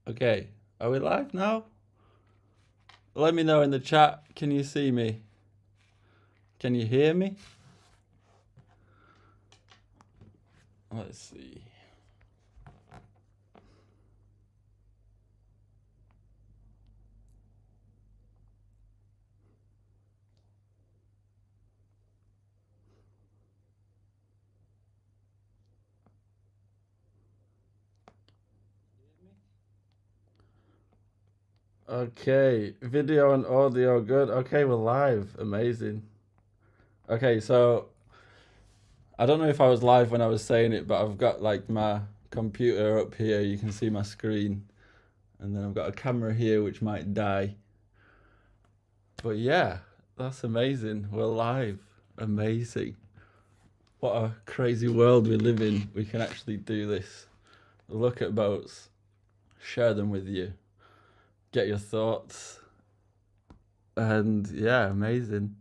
Okay, are we live now? Let me know in the chat. Can you see me? Can you hear me? Let's see. Okay, video and audio good. Okay, we're live. Amazing. Okay, so I don't know if I was live when I was saying it, but I've got like my computer up here. You can see my screen. And then I've got a camera here which might die. But yeah, that's amazing. We're live. Amazing. What a crazy world we live in. We can actually do this. Look at boats. Share them with you. Get your thoughts. And yeah, amazing.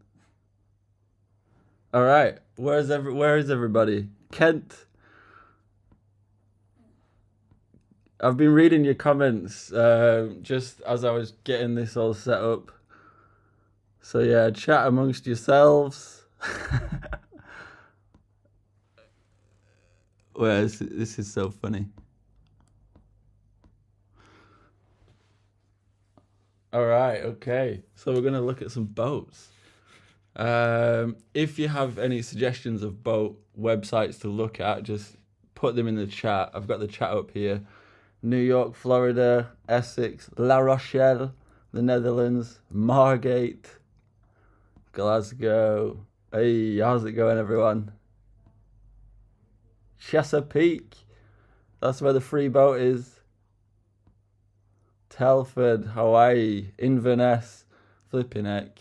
All right. Where is everybody? Kent. I've been reading your comments just as I was getting this all set up. So yeah, chat amongst yourselves. Well, this is so funny. All right, okay. So we're gonna look at some boats. If you have any suggestions of boat websites to look at, just put them in the chat. I've got the chat up here. New York, Florida, Essex, La Rochelle, the Netherlands, Margate, Glasgow. Hey, how's it going, everyone? Chesapeake. That's where the free boat is. Telford, Hawaii, Inverness, Flipping Heck.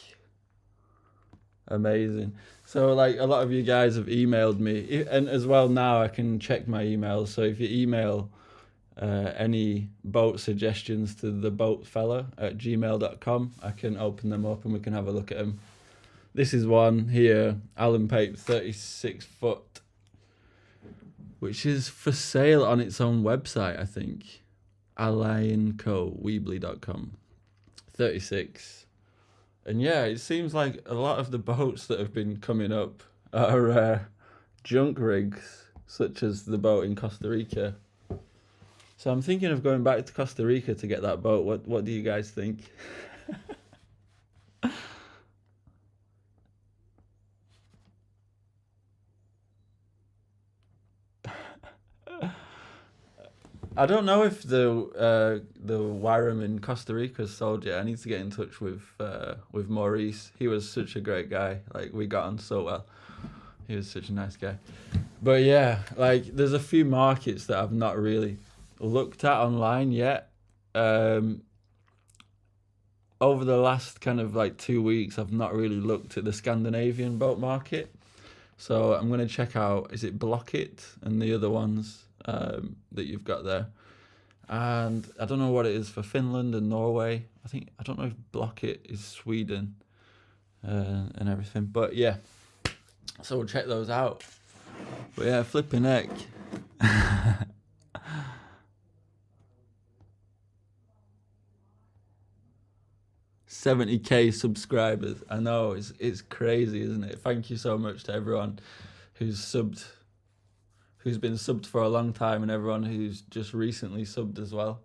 Amazing. So like a lot of you guys have emailed me, and as well now I can check my emails. So if you email any boat suggestions to theboatfella@gmail.com, I can open them up and we can have a look at them. This is one here, Alan Pape 36 foot, which is for sale on its own website, I think. Weebly.com. 36. And yeah, it seems like a lot of the boats that have been coming up are junk rigs, such as the boat in Costa Rica. So I'm thinking of going back to Costa Rica to get that boat. What do you guys think? I don't know if the Wyram in Costa Rica sold yet. I need to get in touch with Maurice. He was such a great guy. Like we got on so well. He was such a nice guy. But yeah, like there's a few markets that I've not really looked at online yet. Over the last kind of like 2 weeks, I've not really looked at the Scandinavian boat market. So I'm going to check out, is it Blockit and the other ones that you've got there. And I don't know what it is for Finland and Norway. I don't know if Blockit is Sweden and everything. But yeah, so we'll check those out. But yeah, flipping heck. 70k subscribers. I know, it's crazy, isn't it? Thank you so much to everyone who's been subbed for a long time, and everyone who's just recently subbed as well.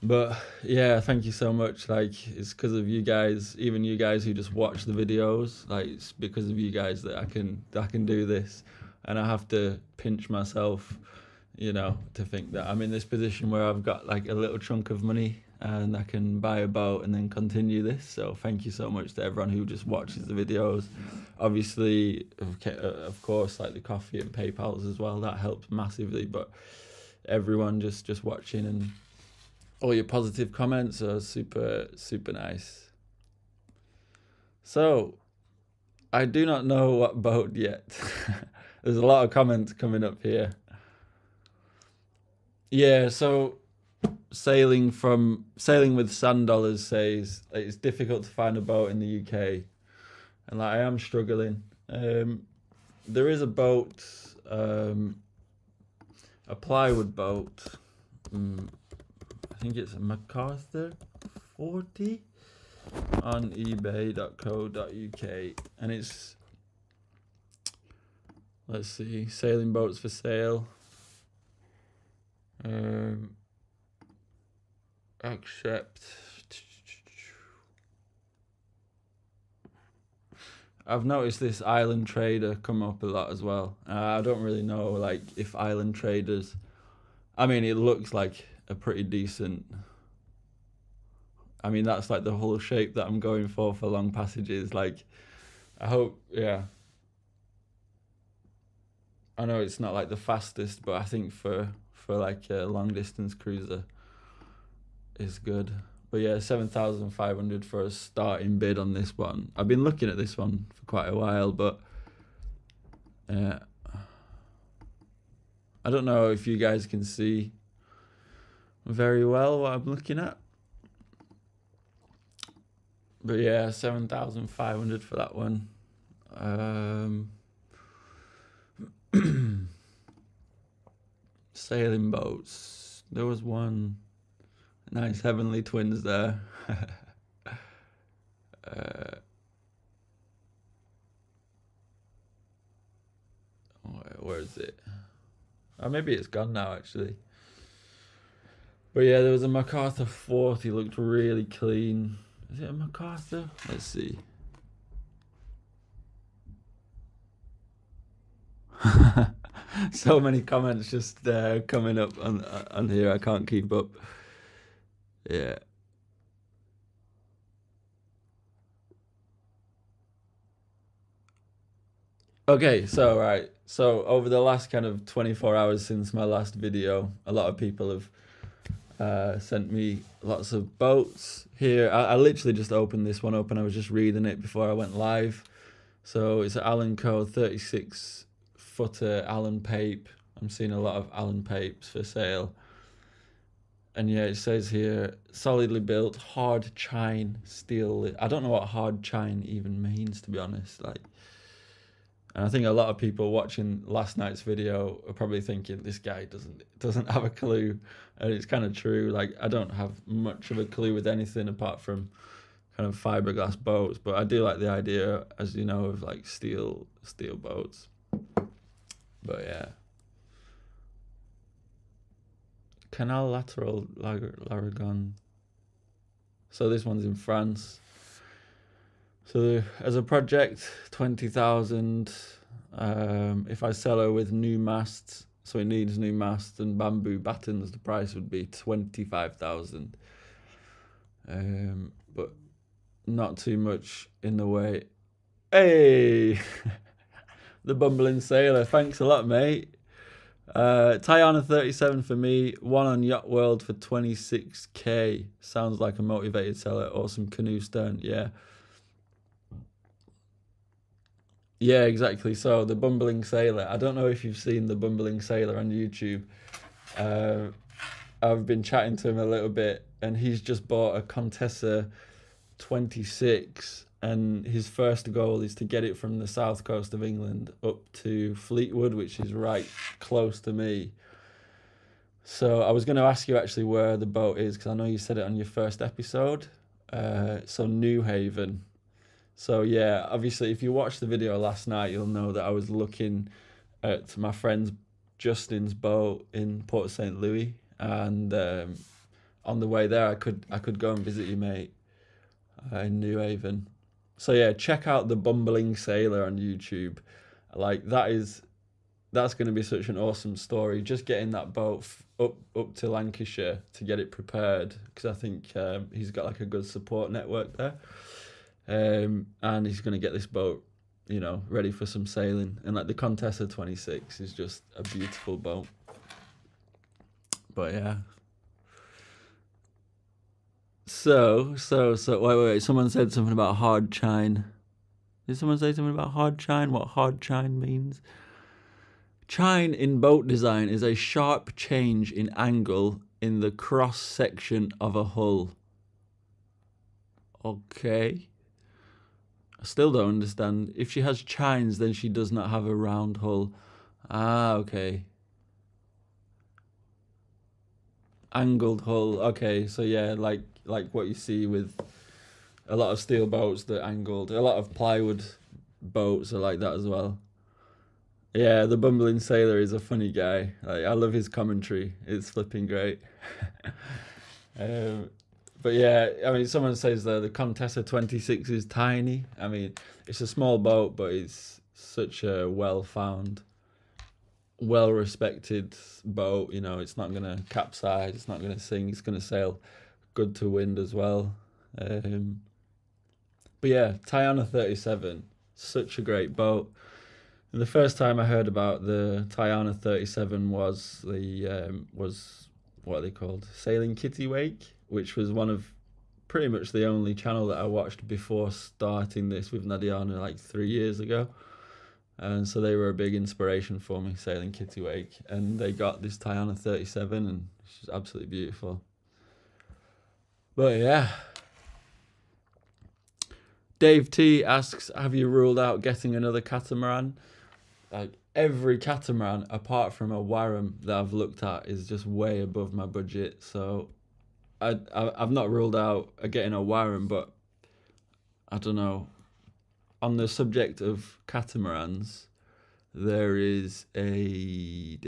But yeah, thank you so much. Like it's because of you guys, even you guys who just watch the videos, like it's because of you guys that I can do this. And I have to pinch myself, to think that I'm in this position where I've got like a little chunk of money and I can buy a boat and then continue this. So thank you so much to everyone who just watches the videos. Obviously, of course, like the coffee and PayPal's as well, that helps massively. But everyone just watching and all your positive comments are super, super nice. So I do not know what boat yet. There's a lot of comments coming up here. Yeah, so Sailing with Sand Dollars says it's difficult to find a boat in the UK, and like I am struggling. There is a boat, a plywood boat. think it's a MacArthur 40 on ebay.co.uk, and it's, let's see, sailing boats for sale. Accept. I've noticed this Island Trader come up a lot as well. I don't really know, like, if Island Traders, I mean, it looks like a pretty decent, I mean, that's like the whole shape that I'm going for long passages. Like, I hope, yeah. I know it's not like the fastest, but I think for like a long distance cruiser is good. But yeah, 7,500 for a starting bid on this one. I've been looking at this one for quite a while, but I don't know if you guys can see very well what I'm looking at. But yeah, 7,500 for that one. Sailing boats. There was one. Nice Heavenly Twins there. Where is it? Oh, maybe it's gone now, actually. But yeah, there was a MacArthur 40. Looked really clean. Is it a MacArthur? Let's see. So many comments just coming up on here. I can't keep up. Yeah. Okay, so right. So over the last kind of 24 hours since my last video, a lot of people have sent me lots of boats here. I literally just opened this one up and I was just reading it before I went live. So it's an Allen Co. 36-footer Allen Pape. I'm seeing a lot of Allen Papes for sale. And yeah, it says here, solidly built, hard chine steel. I don't know what hard chine even means, to be honest. Like, and I think a lot of people watching last night's video are probably thinking this guy doesn't have a clue, and it's kind of true. Like, I don't have much of a clue with anything apart from kind of fiberglass boats, but I do like the idea, as you know, of like steel boats. But yeah. Canal Lateral Laragon. So this one's in France. So as a project, 20,000. If I sell her with new masts, so it needs new masts and bamboo battens, the price would be 25,000. But not too much in the way. Hey, the bumbling sailor. Thanks a lot, mate. Tiana 37 for me, one on Yacht World for 26k. Sounds like a motivated seller. Awesome canoe stern. Yeah, exactly. So the bumbling sailor, I don't know if you've seen the bumbling sailor on YouTube. I've been chatting to him a little bit and he's just bought a Contessa 26 and his first goal is to get it from the south coast of England up to Fleetwood, which is right close to me. So I was going to ask you actually where the boat is, because I know you said it on your first episode. So New Haven. So yeah, obviously if you watched the video last night, you'll know that I was looking at my friend Justin's boat in Port St. Louis, and on the way there I could go and visit you, mate, in New Haven. So yeah, check out the Bumbling Sailor on YouTube. Like that's going to be such an awesome story. Just getting that boat up to Lancashire to get it prepared, because I think he's got like a good support network there, and he's going to get this boat, you know, ready for some sailing. And like the Contessa 26 is just a beautiful boat. But yeah. So wait, someone said something about hard chine. Did someone say something about hard chine? What hard chine means? Chine in boat design is a sharp change in angle in the cross section of a hull. Okay. I still don't understand. If she has chines, then she does not have a round hull. Ah, okay. Angled hull. Okay, so yeah, like what you see with a lot of steel boats that angled. A lot of plywood boats are like that as well. Yeah, the bumbling sailor is a funny guy. Like, I love his commentary. It's flipping great. um, but yeah, I mean, someone says the Contessa 26 is tiny. I mean, it's a small boat, but it's such a well-found, well-respected boat. You know, it's not gonna capsize. It's not gonna sink. It's gonna sail good to wind as well. But yeah, Tiana 37, such a great boat. And the first time I heard about the Tiana 37 was was what are they called? Sailing Kitty Wake, which was one of pretty much the only channel that I watched before starting this with Nadiana like 3 years ago. And so they were a big inspiration for me, Sailing Kitty Wake. And they got this Tiana 37 and she's absolutely beautiful. But yeah. Dave T asks, have you ruled out getting another catamaran? Like, every catamaran apart from a Warram that I've looked at is just way above my budget. So I've not ruled out getting a Warram, but I don't know. On the subject of catamarans, there is a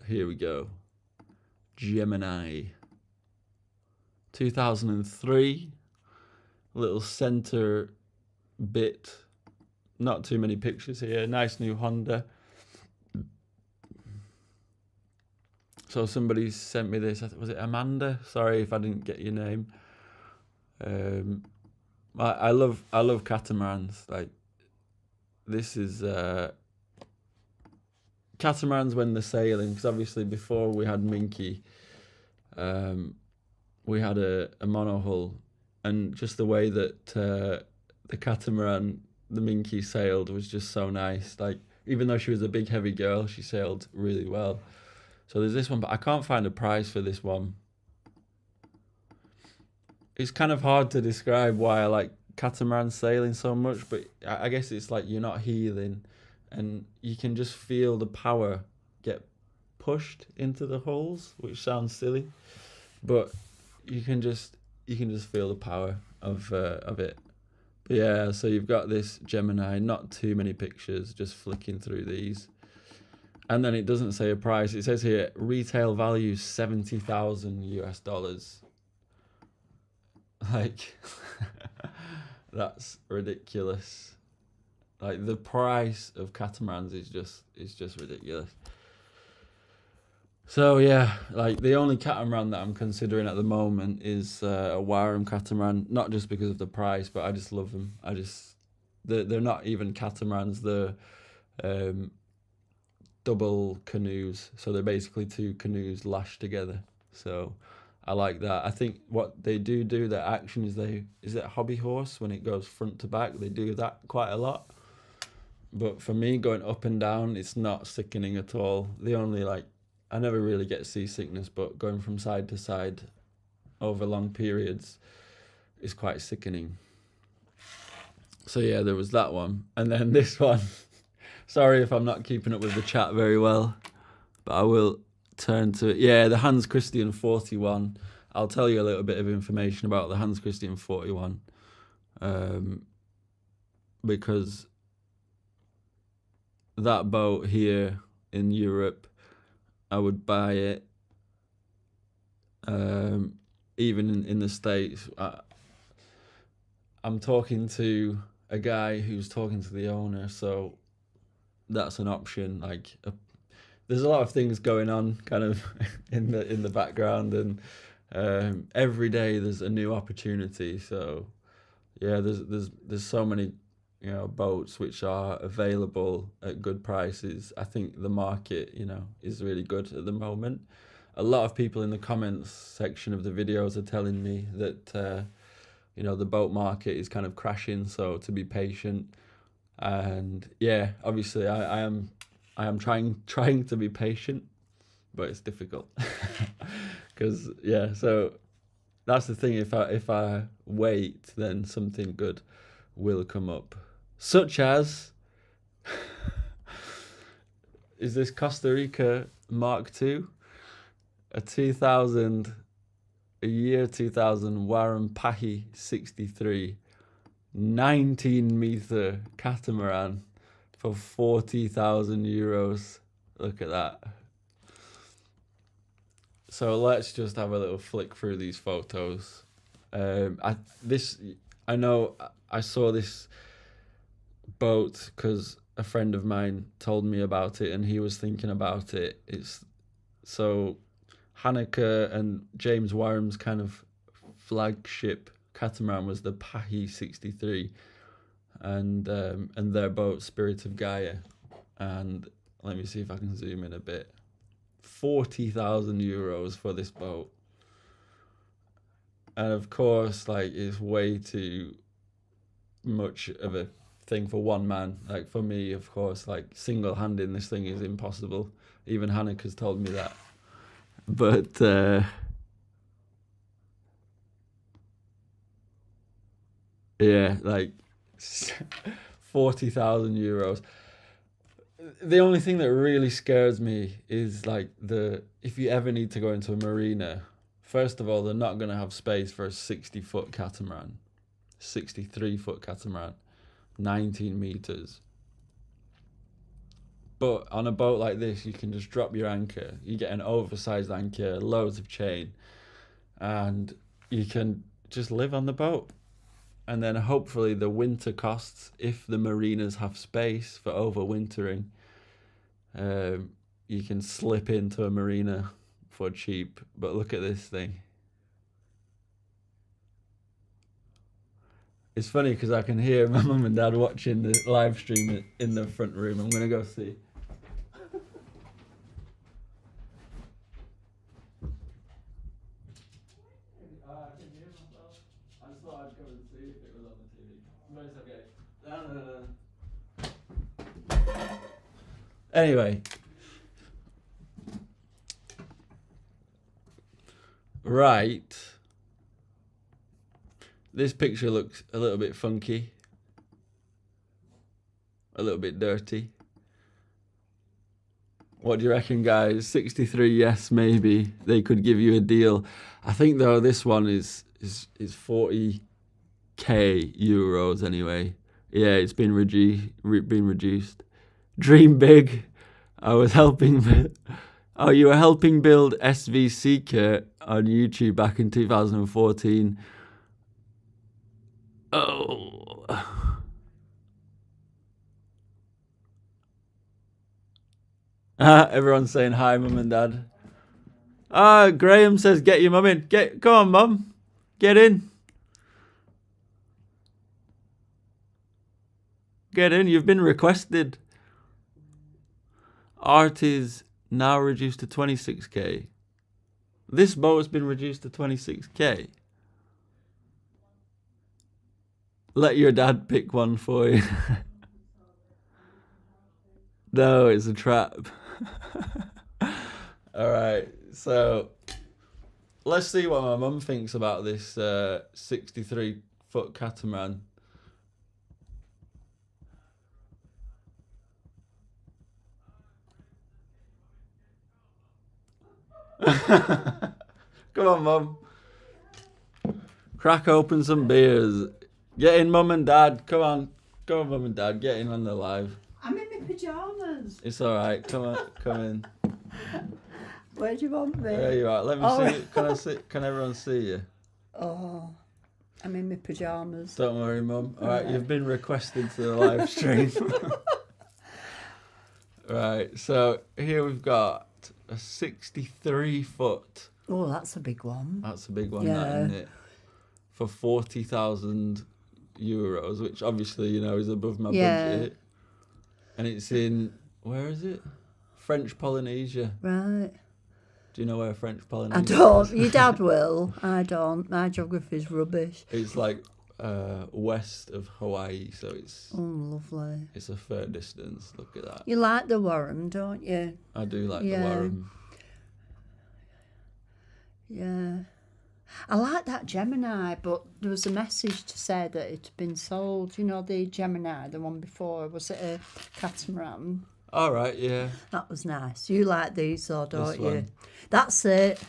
here we go. Gemini 2003, little center bit, not too many pictures here. Nice new Honda. So somebody sent me this. Was it Amanda? Sorry if I didn't get your name. I love catamarans. Like, this is catamarans when they're sailing, because obviously before we had Minky, we had a monohull, and just the way that the catamaran, the Minky, sailed was just so nice. Like, even though she was a big heavy girl, she sailed really well. So there's this one, but I can't find a price for this one. It's kind of hard to describe why I like catamaran sailing so much, but I guess it's like you're not heeling, and you can just feel the power get pushed into the hulls, which sounds silly, but you can just feel the power of it. But yeah, so you've got this Gemini, not too many pictures, just flicking through these. And then it doesn't say a price. It says here retail value $70,000. Like, that's ridiculous. Like, the price of catamarans is just ridiculous. So yeah, like, the only catamaran that I'm considering at the moment is a Warram catamaran. Not just because of the price, but I just love them. They're not even catamarans. They're double canoes, so they're basically two canoes lashed together. So I like that. I think what they do their action is it hobby horse when it goes front to back. They do that quite a lot, but for me, going up and down, it's not sickening at all. The only, like, I never really get seasickness, but going from side to side over long periods is quite sickening. So yeah, there was that one, and then this one. Sorry if I'm not keeping up with the chat very well, but I will turn to it. Yeah, the Hans Christian 41. I'll tell you a little bit of information about the Hans Christian 41, because that boat here in Europe, I would buy it. Even in the States, I'm talking to a guy who's talking to the owner, so that's an option. Like, there's a lot of things going on kind of in the background, and every day there's a new opportunity. So yeah, there's so many, you know, boats which are available at good prices. I think the market, you know, is really good at the moment. A lot of people in the comments section of the videos are telling me that you know, the boat market is kind of crashing, so to be patient. And yeah, obviously I am trying to be patient, but it's difficult. Because yeah, so that's the thing. If I wait, then something good will come up, such as is this Costa Rica Mark II? a year 2000 Warren Pahi 63 19-meter catamaran for €40,000. Look at that. So let's just have a little flick through these photos. I know I saw this boat because a friend of mine told me about it and he was thinking about it. It's so Hanneke and James Warren's kind of flagship catamaran was the Pahi 63 and their boat Spirit of Gaia. And let me see if I can zoom in a bit. €40,000 for this boat. And of course, like, it's way too much of a thing for one man. Like, for me, of course, like, single-handing this thing is impossible. Even Hanneke's told me that. But yeah, like €40,000. The only thing that really scares me is like if you ever need to go into a marina, first of all, they're not going to have space for a 60-foot catamaran, 63-foot catamaran, 19 meters. But on a boat like this, you can just drop your anchor. You get an oversized anchor, loads of chain, and you can just live on the boat. And then hopefully the winter costs, if the marinas have space for overwintering, you can slip into a marina for cheap. But look at this thing. It's funny because I can hear my mum and dad watching the live stream in the front room. I'm going to go see. Anyway, right, this picture looks a little bit funky, a little bit dirty. What do you reckon, guys? 63, yes, maybe they could give you a deal. I think though this one is 40k euros anyway. Yeah, it's been reduced. Dream big. I was helping. Oh, you were helping build SVC kit on YouTube back in 2014. Oh. Everyone's saying hi, mum and dad. Graham says, "Get your mum in. Come on, mum. Get in. Get in. You've been requested." Art is now reduced to 26k. This boat has been reduced to 26k. Let your dad pick one for you. No, it's a trap. All right, so let's see what my mum thinks about this 63-foot catamaran. Come on, Mum. Crack open some beers. Get in, Mum and Dad. Come on, Mum and Dad. Get in on the live. I'm in my pyjamas. It's all right. Come on, come in. Where do you want me? There you are. Let me see you. Can I see? Can everyone see you? Oh, I'm in my pyjamas. Don't worry, Mum. All right, you've been requested to the live stream. Right, so here we've got a 63-foot. Oh, that's a big one. That's a big one, Yeah. that, isn't it? For €40,000, which obviously, you know, is above my budget. And it's in, where is it? French Polynesia. Right. Do you know where French Polynesia I don't. Your dad will. I don't. My geography's rubbish. It's like west of Hawaii, so it's lovely. It's a fair distance. Look at that. You like the Warren, don't you? I do like the Warren. Yeah. I like that Gemini, but there was a message to say that it had been sold. You know, the Gemini, the one before, was it a catamaran? All right, yeah. That was nice. You like these though, don't This you? one. That's it.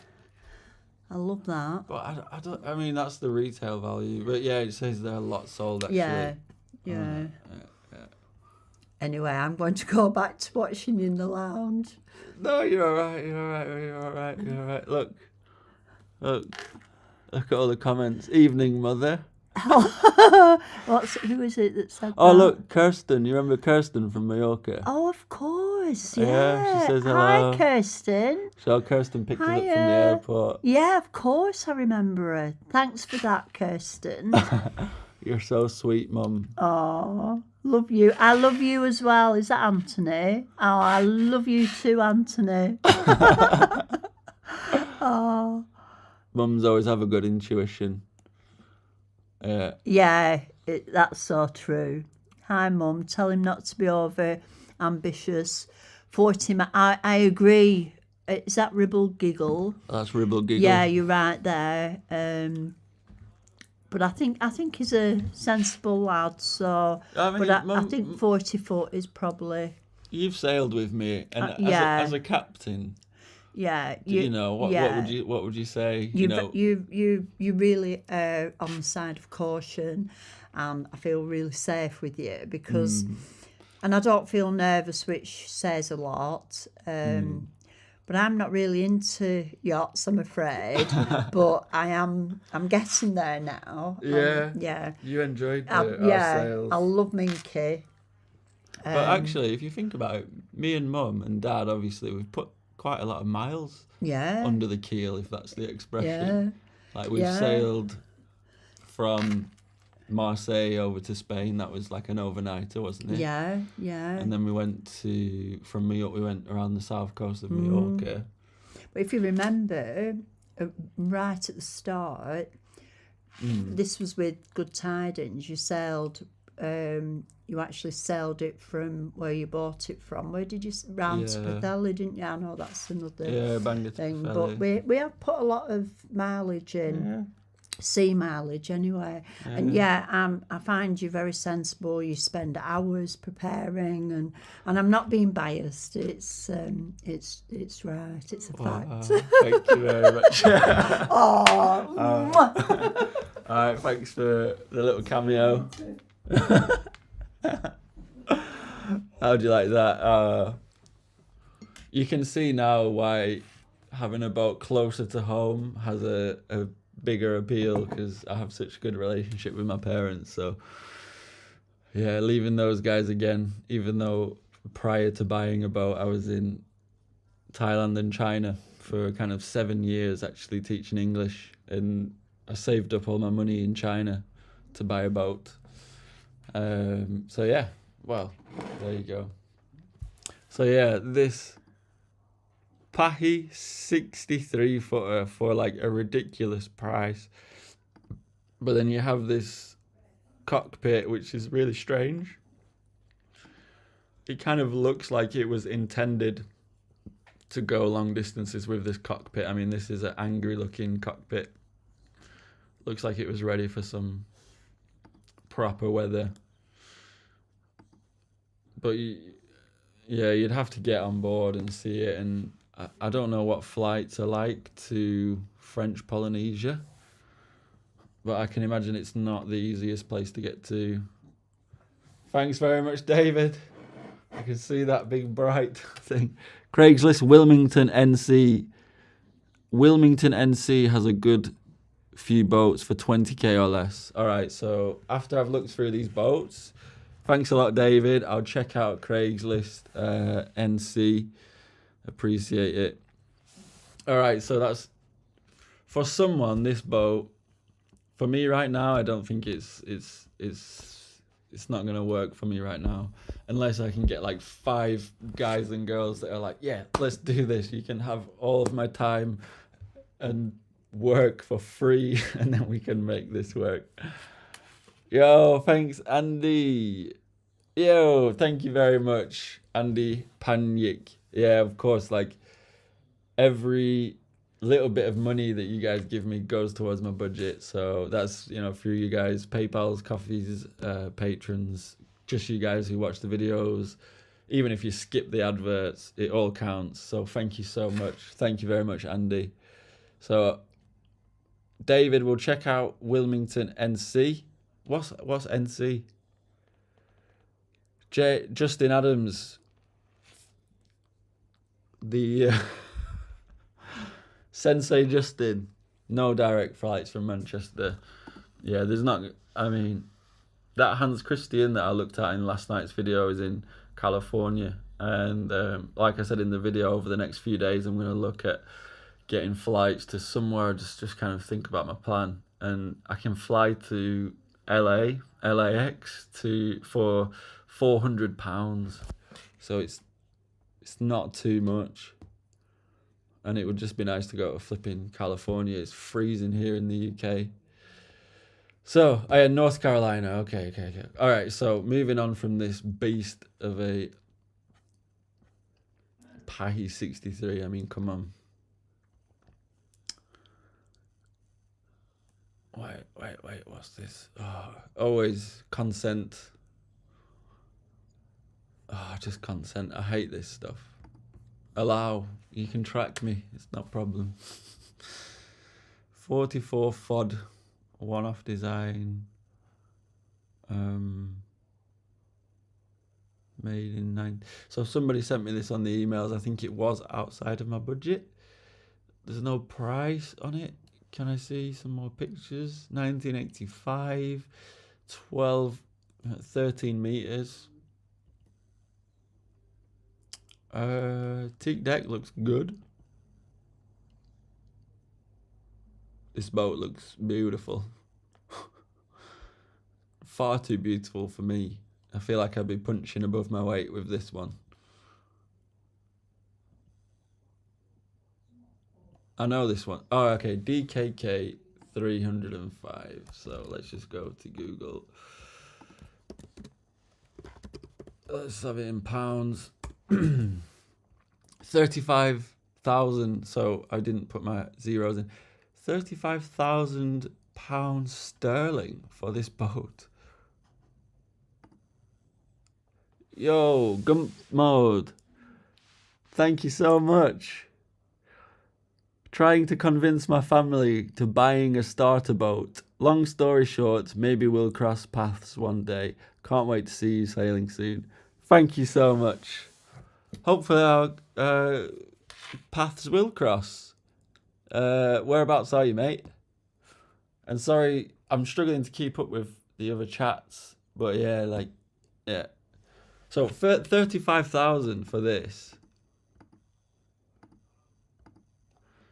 I love that. But I don't. I mean, that's the retail value. But yeah, it says they're a lot sold actually. Yeah. Anyway, I'm going to go back to watching you in the lounge. No, you're all right. You're all right. You're all right. You're all right. Look at all the comments. Evening, mother. Who is it that said Oh, that? look, Kirsten. You remember Kirsten from Mallorca? Oh, of course. Yeah, Yeah. she says hello. Hi, Kirsten. So Kirsten picked us up from the Hiya. airport. Yeah, of course I remember her. Thanks for that, Kirsten. You're so sweet, Mum. Oh, love you. I love you as well. Is that Anthony? Oh, I love you too, Anthony. Oh. Mums always have a good intuition. Yeah, that's so true. Hi, Mum. Tell him not to be over ambitious. 40. I agree. Is that Ribble Giggle? That's Ribble Giggle. Yeah, you're right there. But I think he's a sensible lad. So, I mean, I think 40 foot is probably. You've sailed with me, and yeah. as a captain. Yeah, what would you say? You really are on the side of caution, and I feel really safe with you because, and I don't feel nervous, which says a lot. But I'm not really into yachts, I'm afraid. But I'm getting there now. Yeah. Yeah. You enjoyed our sails. I love Minky. But actually, if you think about it, me and Mum and Dad, obviously, we've put quite a lot of miles under the keel, if that's the expression. Yeah. Like we've sailed from Marseille over to Spain. That was like an overnighter, wasn't it? Yeah. And then we went from Mallorca. We went around the south coast of Mallorca. But if you remember, right at the start, this was with Good Tidings. You sailed. You actually sailed it from where you bought it from. Where did you round to Betheli, didn't you? I know that's another thing. But we have put a lot of mileage in, sea mileage anyway. And I find you very sensible. You spend hours preparing, and I'm not being biased. It's right. It's a fact. Thank you very much. Oh. All right, thanks for the little cameo. How do you like that? You can see now why having a boat closer to home has a bigger appeal, because I have such a good relationship with my parents. So yeah, leaving those guys again, even though prior to buying a boat I was in Thailand and China for kind of 7 years actually teaching English, and I saved up all my money in China to buy a boat. So yeah, well, there you go. So yeah, this Pahi 63 footer for like a ridiculous price. But then you have this cockpit, which is really strange. It kind of looks like it was intended to go long distances with this cockpit. I mean, this is an angry looking cockpit. Looks like it was ready for some proper weather. But you'd have to get on board and see it. And I don't know what flights are like to French Polynesia, but I can imagine it's not the easiest place to get to. Thanks very much, David. I can see that big bright thing. Craigslist, Wilmington, NC. Wilmington, NC has a good few boats for 20k or less. All right, so after I've looked through these boats, thanks a lot, David. I'll check out Craigslist, NC. Appreciate it. All right, so that's for someone. This boat, for me right now, I don't think it's not gonna work for me right now, unless I can get like 5 guys and girls that are like, yeah, let's do this. You can have all of my time and work for free, and then we can make this work. Yo, thanks, Andy. Yo, thank you very much, Andy Panyik. Yeah, of course, like every little bit of money that you guys give me goes towards my budget. So that's, through you guys, PayPal's, coffees, patrons, just you guys who watch the videos. even if you skip the adverts, it all counts. So thank you so much. Thank you very much, Andy. So David will check out Wilmington, NC. What's NC? Justin Adams. The Sensei Justin. No direct flights from Manchester. Yeah, there's not. I mean, that Hans Christian that I looked at in last night's video is in California. And like I said in the video, over the next few days, I'm going to look at getting flights to somewhere, just kind of think about my plan. And I can fly to LAX for £400. So it's not too much. And it would just be nice to go to flipping California. It's freezing here in the UK. So, I had North Carolina. Okay. All right, so moving on from this beast of a Pi 63. I mean, come on. Wait, what's this? Oh, always consent. Oh, just consent. I hate this stuff. Allow. You can track me. It's not a problem. 44 FOD. One-off design. Made in 9. So somebody sent me this on the emails. I think it was outside of my budget. There's no price on it. Can I see some more pictures? 1985. 13 meters. Teak deck looks good. This boat looks beautiful. Far too beautiful for me. I feel like I'd be punching above my weight with this one. I know this one. Oh, okay. DKK 305. So let's just go to Google. Let's have it in pounds. 35,000. So I didn't put my zeros in. £35,000 sterling for this boat. Yo, Gump Mode. Thank you so much. Trying to convince my family to buying a starter boat. Long story short, maybe we'll cross paths one day. Can't wait to see you sailing soon. Thank you so much. Hopefully our paths will cross. Whereabouts are you, mate? And sorry, I'm struggling to keep up with the other chats. But yeah, yeah. So 35,000 for this.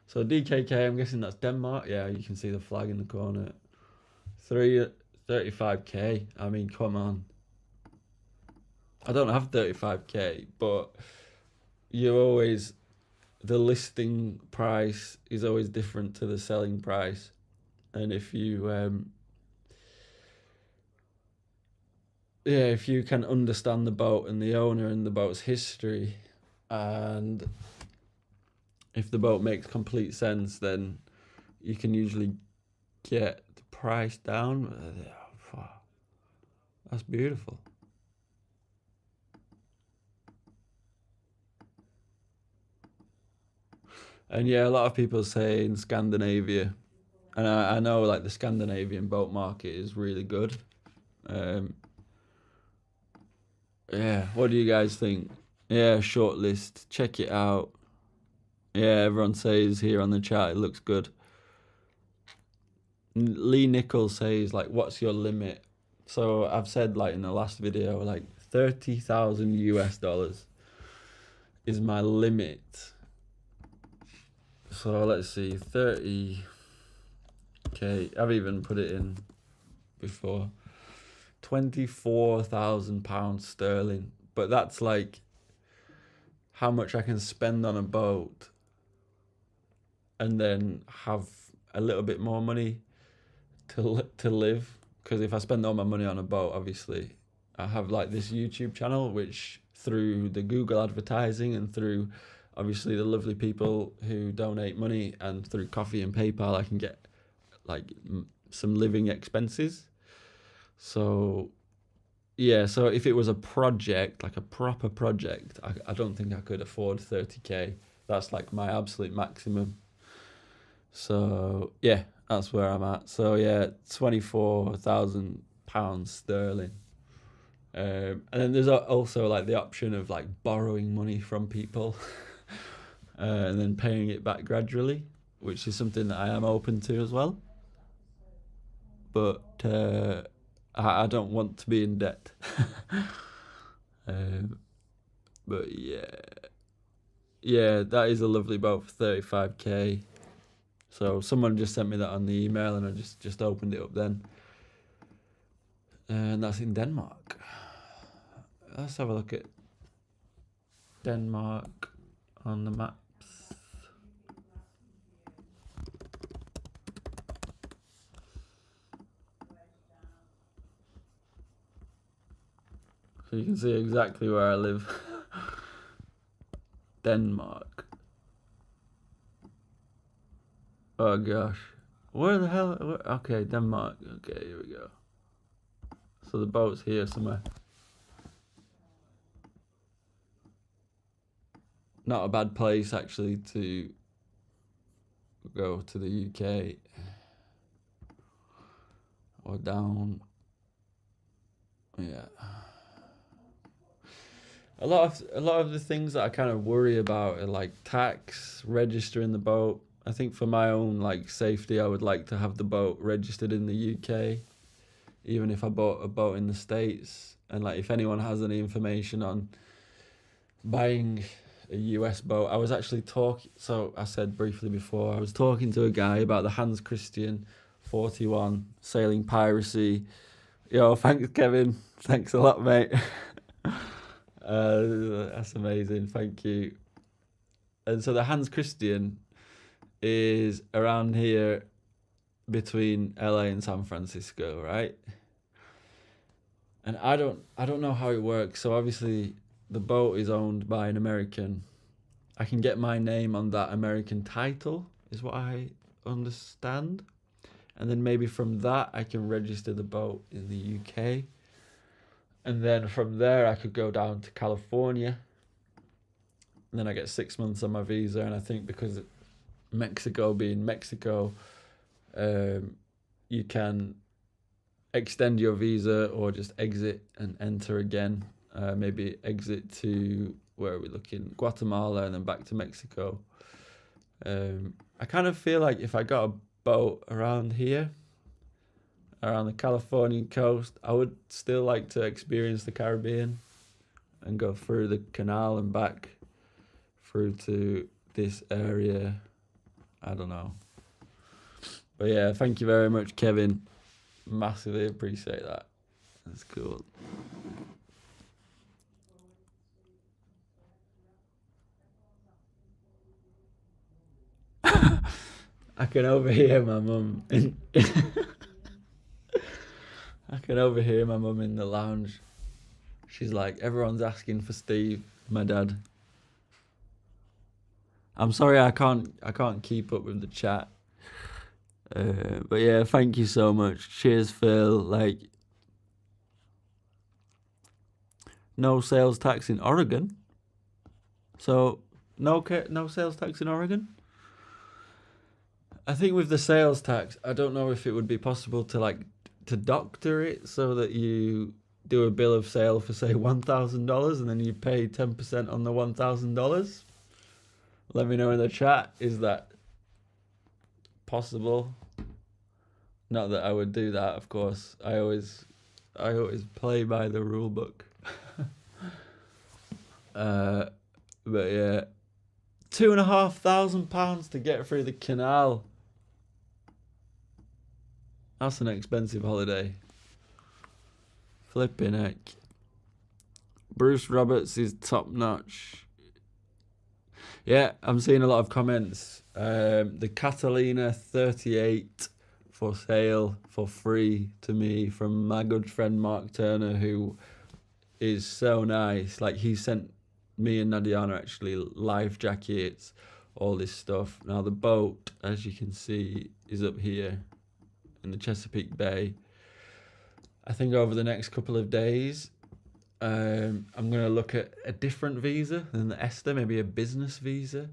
So DKK, I'm guessing that's Denmark. Yeah, you can see the flag in the corner. 35k. I mean, come on. I don't have 35k, but the listing price is always different to the selling price. And if you, if you can understand the boat and the owner and the boat's history, and if the boat makes complete sense, then you can usually get the price down. That's beautiful. And yeah, a lot of people say in Scandinavia, and I know like the Scandinavian boat market is really good. Yeah, what do you guys think? Yeah, shortlist, check it out. Yeah, everyone says here on the chat it looks good. Lee Nichols says like, what's your limit? So I've said like in the last video, like $30,000 is my limit. So let's see, 30k. I've even put it in before. £24,000 sterling. But that's like how much I can spend on a boat and then have a little bit more money to live. Because if I spend all my money on a boat, obviously I have like this YouTube channel, which through the Google advertising and through obviously the lovely people who donate money and through Coffee and PayPal, I can get like some living expenses. So yeah, so if it was a project, like a proper project, I don't think I could afford 30k. That's like my absolute maximum. So yeah, that's where I'm at. So yeah, £24,000 sterling. And then there's also like the option of like borrowing money from people and then paying it back gradually, which is something that I am open to as well. But I don't want to be in debt. But yeah, that is a lovely boat for 35k. So someone just sent me that on the email, and I just opened it up then. And that's in Denmark. Let's have a look at Denmark on the maps. So you can see exactly where I live. Denmark. Oh gosh. Where the hell? Okay, Denmark. Okay, here we go. So the boat's here somewhere. Not a bad place actually to go to the UK. Or down. Yeah. A lot of the things that I kind of worry about are like tax, registering the boat. I think for my own like safety, I would like to have the boat registered in the UK, even if I bought a boat in the States. And like if anyone has any information on buying a US boat, I was actually so I said briefly before, I was talking to a guy about the Hans Christian 41 sailing piracy. Yo, thanks Kevin, thanks a lot mate. That's amazing, thank you. And so the Hans Christian is around here between LA and San Francisco, right? And I don't know how it works. So obviously the boat is owned by an American. I can get my name on that American title, is what I understand. And then maybe from that I can register the boat in the UK. And then from there I could go down to California. And then I get 6 months on my visa. And I think because Mexico being Mexico, you can extend your visa or just exit and enter again. Maybe exit to, where are we looking? Guatemala and then back to Mexico. I kind of feel like if I got a boat around here, around the Californian coast, I would still like to experience the Caribbean and go through the canal and back through to this area. I don't know. But yeah, thank you very much, Kevin. Massively appreciate that. That's cool. I can overhear my mum I can overhear my mum in the lounge. She's like, everyone's asking for Steve, my dad. I'm sorry I can't keep up with the chat. But yeah, thank you so much. Cheers, Phil. Like, no sales tax in Oregon. So no sales tax in Oregon. I think with the sales tax, I don't know if it would be possible to doctor it so that you do a bill of sale for say $1,000 and then you pay 10% on the $1,000. Let me know in the chat. Is that possible? Not that I would do that, of course. I always play by the rule book. But yeah, £2,500 to get through the canal. That's an expensive holiday. Flipping heck. Bruce Roberts is top notch. Yeah, I'm seeing a lot of comments. The Catalina 38 for sale for free to me from my good friend Mark Turner, who is so nice. Like, he sent me and Nadiana actually life jackets, all this stuff. Now the boat, as you can see, is up here in the Chesapeake Bay. I think over the next couple of days, I'm going to look at a different visa than the ESTA, maybe a business visa.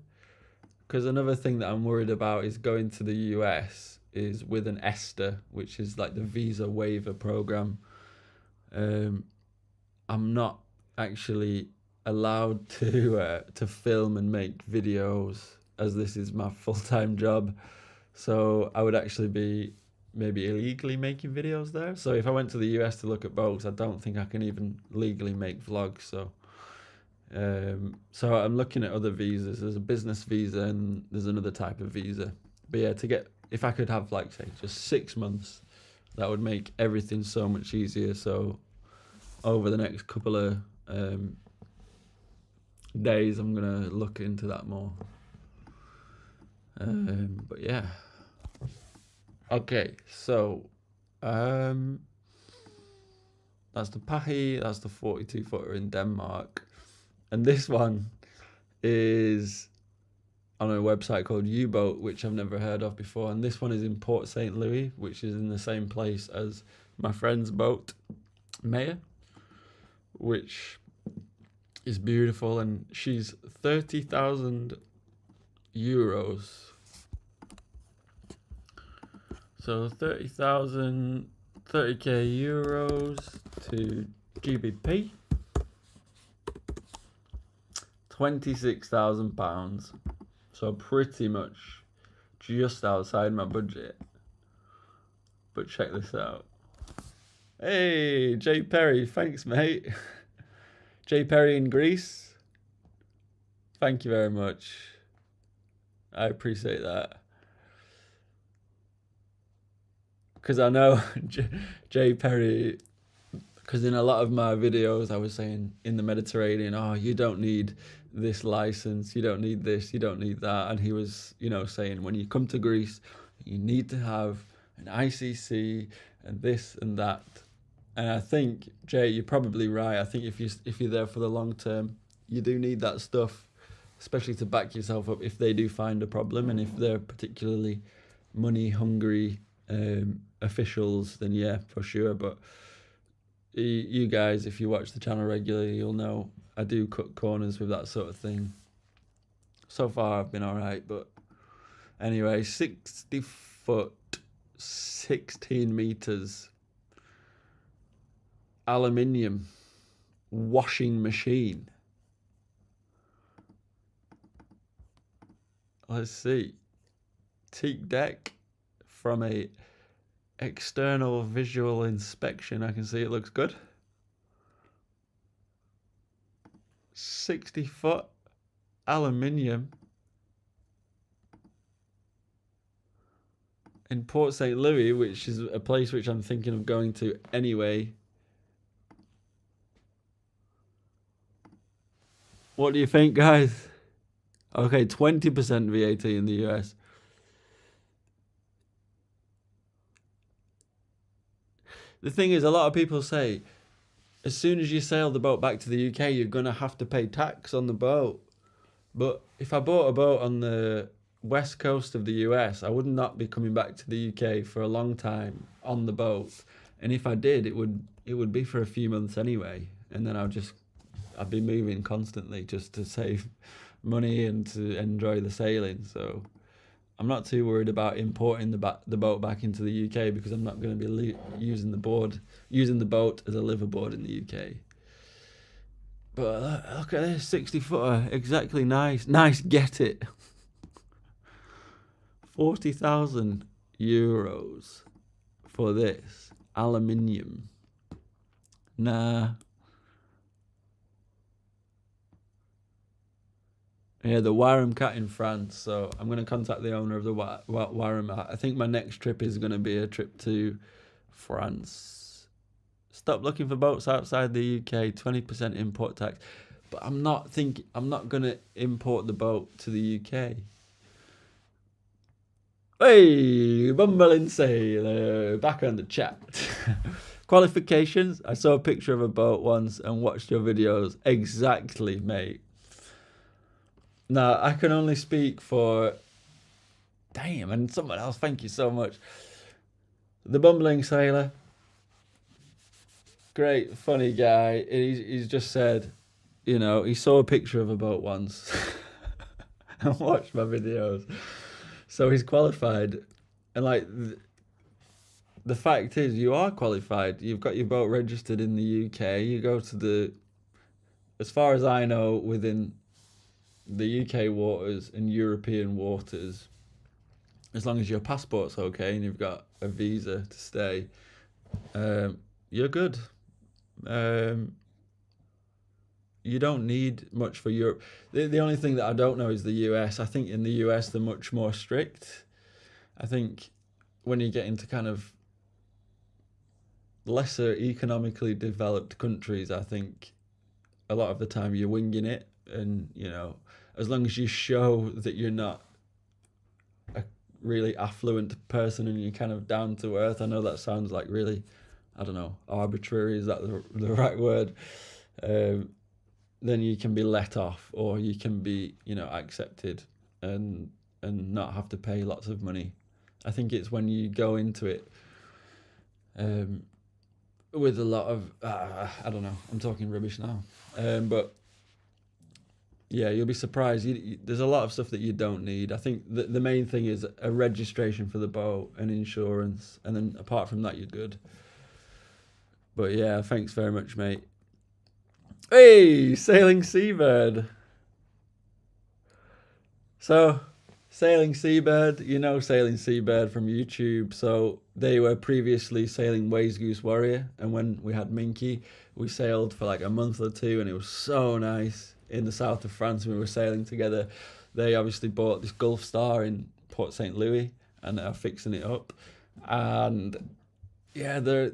Because another thing that I'm worried about is going to the US is with an ESTA, which is like the visa waiver program. I'm not actually allowed to film and make videos, as this is my full-time job. So I would actually be maybe illegally making videos there. So if I went to the US to look at boats, I don't think I can even legally make vlogs. So I'm looking at other visas. There's a business visa and there's another type of visa. But yeah, if I could have, like, say, just 6 months, that would make everything so much easier. So over the next couple of days, I'm gonna look into that more. But yeah. Okay, so that's the Pahi, that's the 42-footer in Denmark. And this one is on a website called U-Boat, which I've never heard of before. And this one is in Port St. Louis, which is in the same place as my friend's boat, Maya, which is beautiful. And she's 30,000 euros. So 30,000, 30k euros to GBP. £26,000. So pretty much just outside my budget. But check this out. Hey, Jay Perry, thanks, mate. Jay Perry in Greece. Thank you very much. I appreciate that. Because I know Jay Perry, because in a lot of my videos I was saying in the Mediterranean, oh, you don't need this license, you don't need this, you don't need that. And he was, saying when you come to Greece, you need to have an ICC and this and that. And I think, Jay, you're probably right. I think if you're there for the long term, you do need that stuff, especially to back yourself up if they do find a problem, and if they're particularly money hungry officials, then yeah, for sure. But you guys, if you watch the channel regularly, you'll know I do cut corners with that sort of thing. So far I've been alright, but anyway, 60 foot, 16 meters, aluminium washing machine. Let's see. Teak deck. From a external visual inspection, I can see it looks good. 60 foot aluminium in Port St. Louis, which is a place which I'm thinking of going to anyway. What do you think, guys? Okay, 20% VAT in the US. The thing is, a lot of people say, as soon as you sail the boat back to the UK, you're going to have to pay tax on the boat. But if I bought a boat on the west coast of the US, I would not be coming back to the UK for a long time on the boat. And if I did, it would be for a few months anyway. And then I'd be moving constantly just to save money and to enjoy the sailing. So I'm not too worried about importing the boat back into the UK, because I'm not going to be using the boat as a liverboard in the UK. But look at this, 60 footer, exactly nice. Nice, get it. 40,000 euros for this aluminium. Nah. Yeah, the Wareham Cat in France. So I'm going to contact the owner of the Wareham. I think my next trip is going to be a trip to France. Stop looking for boats outside the UK. 20% import tax. But I'm not going to import the boat to the UK. Hey, bumbling sailor, back on the chat. Qualifications. I saw a picture of a boat once and watched your videos. Exactly, mate. Now, I can only speak for... Damn, and someone else, thank you so much. The bumbling sailor. great, funny guy. He's just said, you know, he saw a picture of a boat once and watched my videos. So he's qualified. And like, the fact is, you are qualified. You've got your boat registered in the UK. You go to as far as I know, within the UK waters and European waters, as long as your passport's okay and you've got a visa to stay, you're good. You don't need much for Europe. The only thing that I don't know is the US. I think in the US they're much more strict. I think when you get into kind of lesser economically developed countries, I think a lot of the time you're winging it, and you know, as long as you show that you're not a really affluent person and you're kind of down to earth. I know that sounds like really, I don't know, arbitrary, is that the right word? Then you can be let off, or you can be, you know, accepted and not have to pay lots of money. I think it's when you go into it with a lot of I don't know, I'm talking rubbish now, but yeah, you'll be surprised. There's a lot of stuff that you don't need. I think the main thing is a registration for the boat and insurance, and then apart from that, you're good. But yeah, thanks very much, mate. Hey, Sailing Seabird. So, Sailing Seabird, you know Sailing Seabird from YouTube. So they were previously sailing Waves Goose Warrior, and when we had Minky, we sailed for like a month or two, and it was so nice in the south of France. We were sailing together. They obviously bought this Gulf Star in Port St. Louis and are fixing it up. And yeah, they're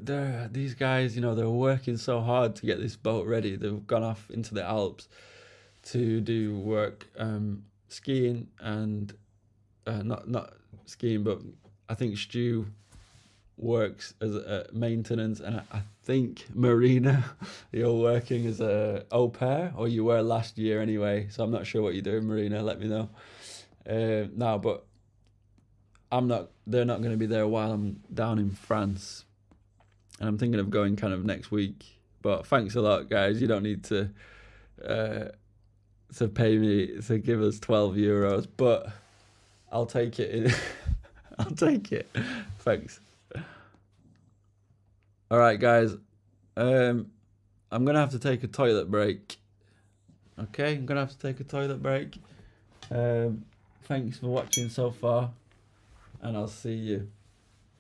these guys, you know, they're working so hard to get this boat ready. They've gone off into the Alps to do work, skiing and not skiing, but I think Stu works as a maintenance, and I think Marina, you're working as a au pair, or you were last year anyway, so I'm not sure what you're doing, Marina, let me know. No, but they're not going to be there while I'm down in France, and I'm thinking of going kind of next week. But thanks a lot, guys. You don't need to pay me, to give us €12, but I'll take it. I'll take it. Thanks. All right, guys. I'm gonna have to take a toilet break. Okay, I'm gonna have to take a toilet break. Thanks for watching so far, and I'll see you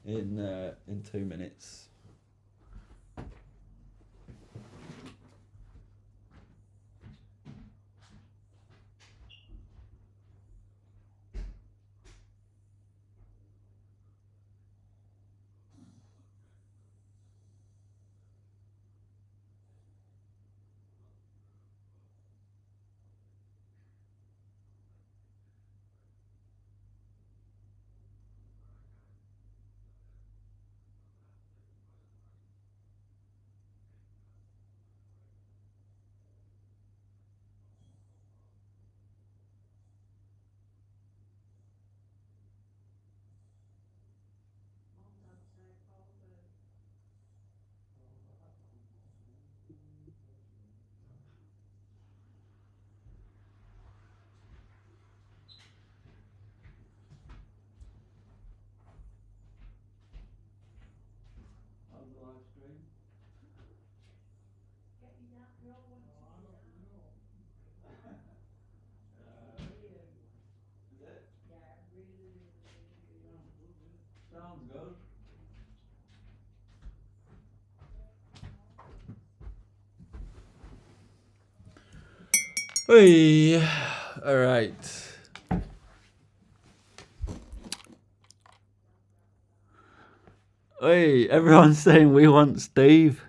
in 2 minutes. Sounds good. Hey, all right. Hey, everyone's saying we want Steve.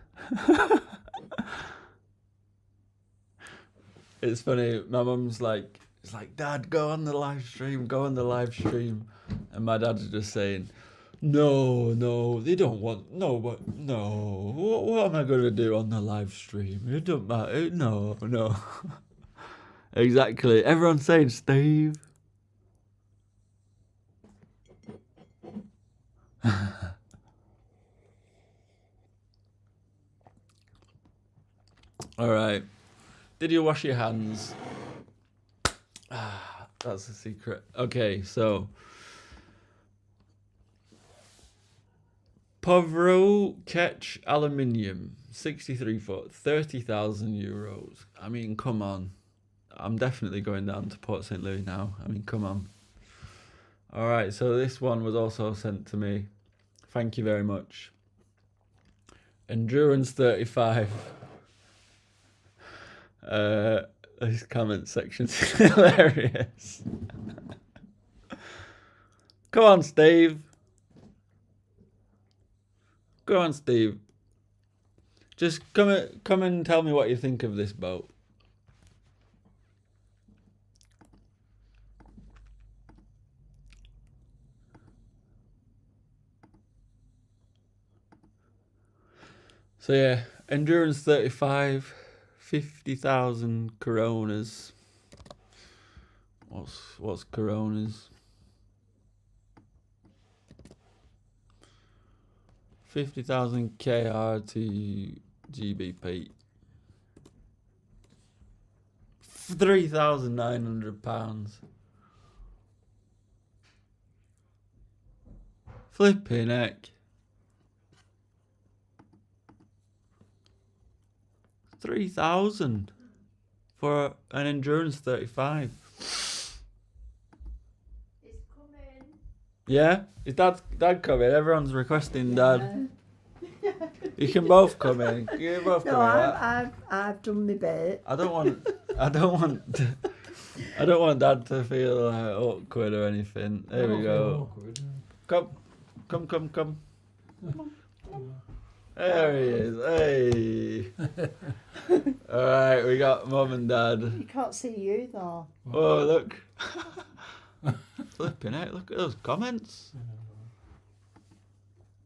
It's funny. My mum's like, it's like, Dad, go on the live stream, go on the live stream, and my dad's just saying, no, they don't want, no, but no. What am I gonna do on the live stream? It don't matter. No. Exactly. Everyone's saying Steve. All right. Did you wash your hands? That's the secret. Okay, so Povro Ketch Aluminium, 63 foot, 30,000 euros. I mean, come on. I'm definitely going down to Port St. Louis now. I mean, come on. All right, so this one was also sent to me. Thank you very much. Endurance 35. This comment section's hilarious. Come on, Steve. Go on, Steve. Just come and tell me what you think of this boat. So yeah, Endurance 35, 50,000 Coronas. What's Coronas? 50,000 KRT GBP. £3,900. Flipping heck. 3,000 for an Endurance 35. It's coming. Yeah? Is Dad coming? Everyone's requesting Dad. You can both come in. You can both No, come in. I've done my bit. I don't want Dad to feel awkward or anything. There we go. Come. There he is. Hey. All right, we got Mum and Dad. You can't see you though. Oh, look. Flipping out. Look at those comments.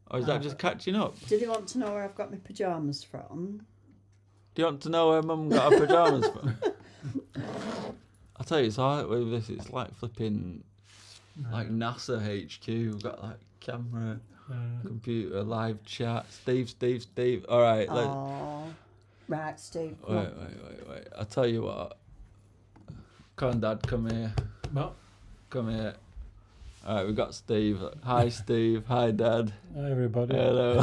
Or is that just catching up? Do they want to know where I've got my pyjamas from? Do you want to know where Mum got her pyjamas from? I'll tell you, it's alright with this. It's like flipping, like NASA HQ. We've got like camera, computer, live chat. Steve. All right. Right, Steve. Wait. I'll tell you what. Come on, Dad. Come here. What? Come here. All right, we've got Steve. Hi, Steve. Hi, Dad. Hi, everybody. Hello.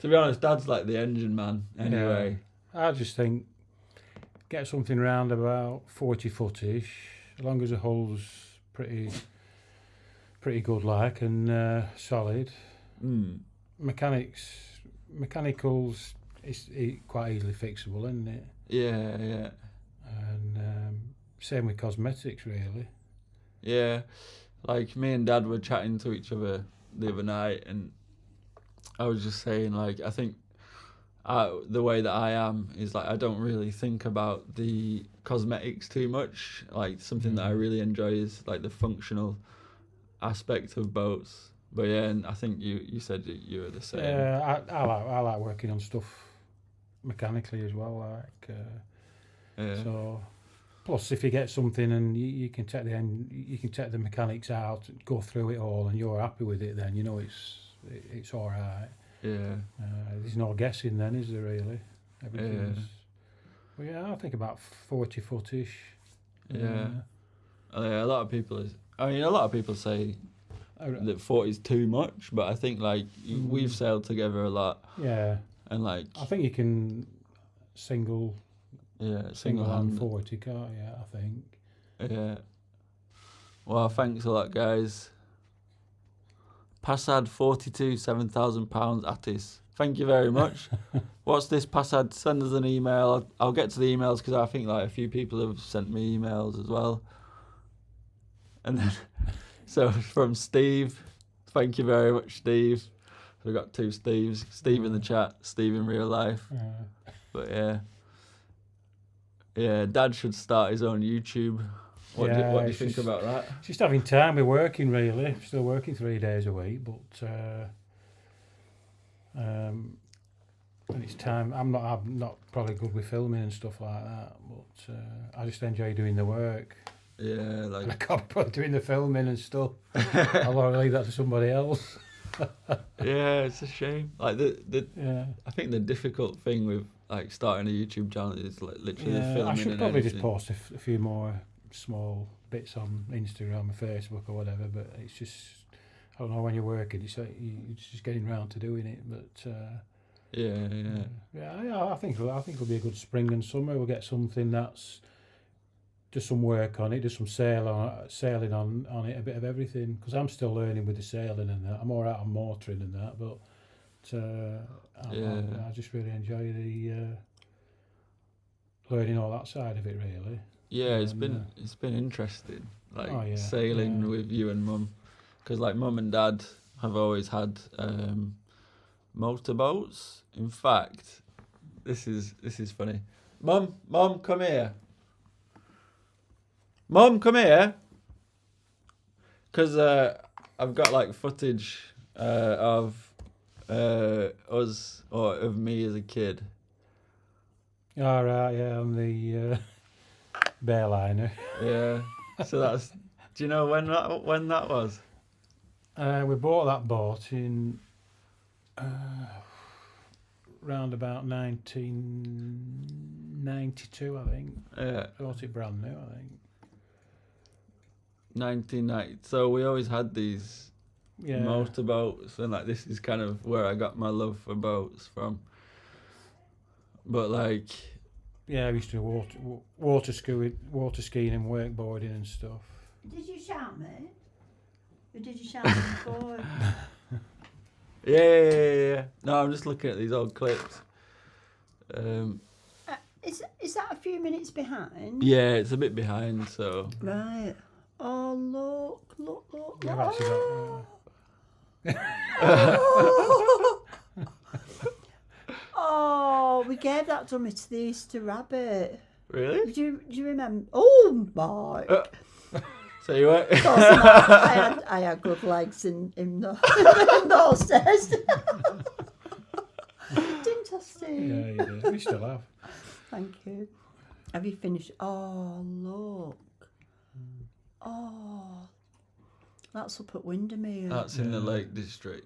To be honest, Dad's like the engine man. Anyway. Yeah, I just think get something round about 40 footish, as long as the hull's pretty good, like, and solid. Mechanicals, it's quite easily fixable, isn't it? Yeah. And same with cosmetics, really. Yeah, like me and Dad were chatting to each other the other night, and I was just saying, like, I think the way that I am is like I don't really think about the cosmetics too much. Like something that I really enjoy is like the functional aspect of boats. But yeah, and I think you said that you were the same. Yeah, I like working on stuff mechanically as well, like. Yeah. So. Plus, if you get something and you can take the mechanics out, go through it all, and you're happy with it, then you know it's all right. Yeah. There's no guessing then, is there really? Everything's. Yeah. Well, yeah, I think about 40 footish. Yeah. A lot of people say that 40 is too much, but I think like we've sailed together a lot. Yeah. And like I think you can single hand 40, can't you? I think. Yeah. Well, thanks a lot, guys. Passad 42, £7,000 Attis. Thank you very much. What's this, Passad? Send us an email. I'll get to the emails because I think like a few people have sent me emails as well. And then, so from Steve, thank you very much, Steve. We've got two Steves. Steve in the chat, Steve in real life. But yeah. Yeah, Dad should start his own YouTube. What do you think about that? Just having time. We're working, really. Still working 3 days a week, but and it's time. I'm not probably good with filming and stuff like that, but I just enjoy doing the work. Yeah, like I can't probably doing the filming and stuff. I'll leave that to somebody else. Yeah, it's a shame. Like I think the difficult thing with like starting a YouTube channel is like literally the filming I should and probably just editing. post a few more small bits on Instagram or Facebook or whatever, but it's just, I don't know, when you're working, it's like you're just getting round to doing it, but yeah, I think it'll be a good spring and summer. We'll get something that's just some work on it, just some sailing on it, a bit of everything, because I'm still learning with the sailing and that. I'm all right on motoring and that, but I just really enjoy the learning all that side of it, really. Yeah, it's been interesting, like sailing Yeah. with you and Mum, because like Mum and Dad have always had motorboats. In fact, this is funny. Mum, come here. Mum, come here. Because I've got like footage of us or of me as a kid. All right, yeah, on the bearliner. Yeah. So that's. Do you know when that was? We bought that boat in round about 1992, I think. Yeah. Bought it brand new, I think. 1990. So we always had these motorboats, and like this is kind of where I got my love for boats from. But like, yeah, we used to do water skiing and wakeboarding and stuff. Did you shout me? Or did you shout me before? yeah. No, I'm just looking at these old clips. Is that a few minutes behind? Yeah, it's a bit behind, so. Right. Oh, look. We've actually Oh, we gave that dummy to the Easter rabbit. Really? Do you remember? Oh, Mark. So you were. Of course not. I had good legs in those days. Didn't I, Steve? Yeah, you did. We still have. Thank you. Have you finished? Oh, look. Oh, that's up at Windermere. That's in the Lake District.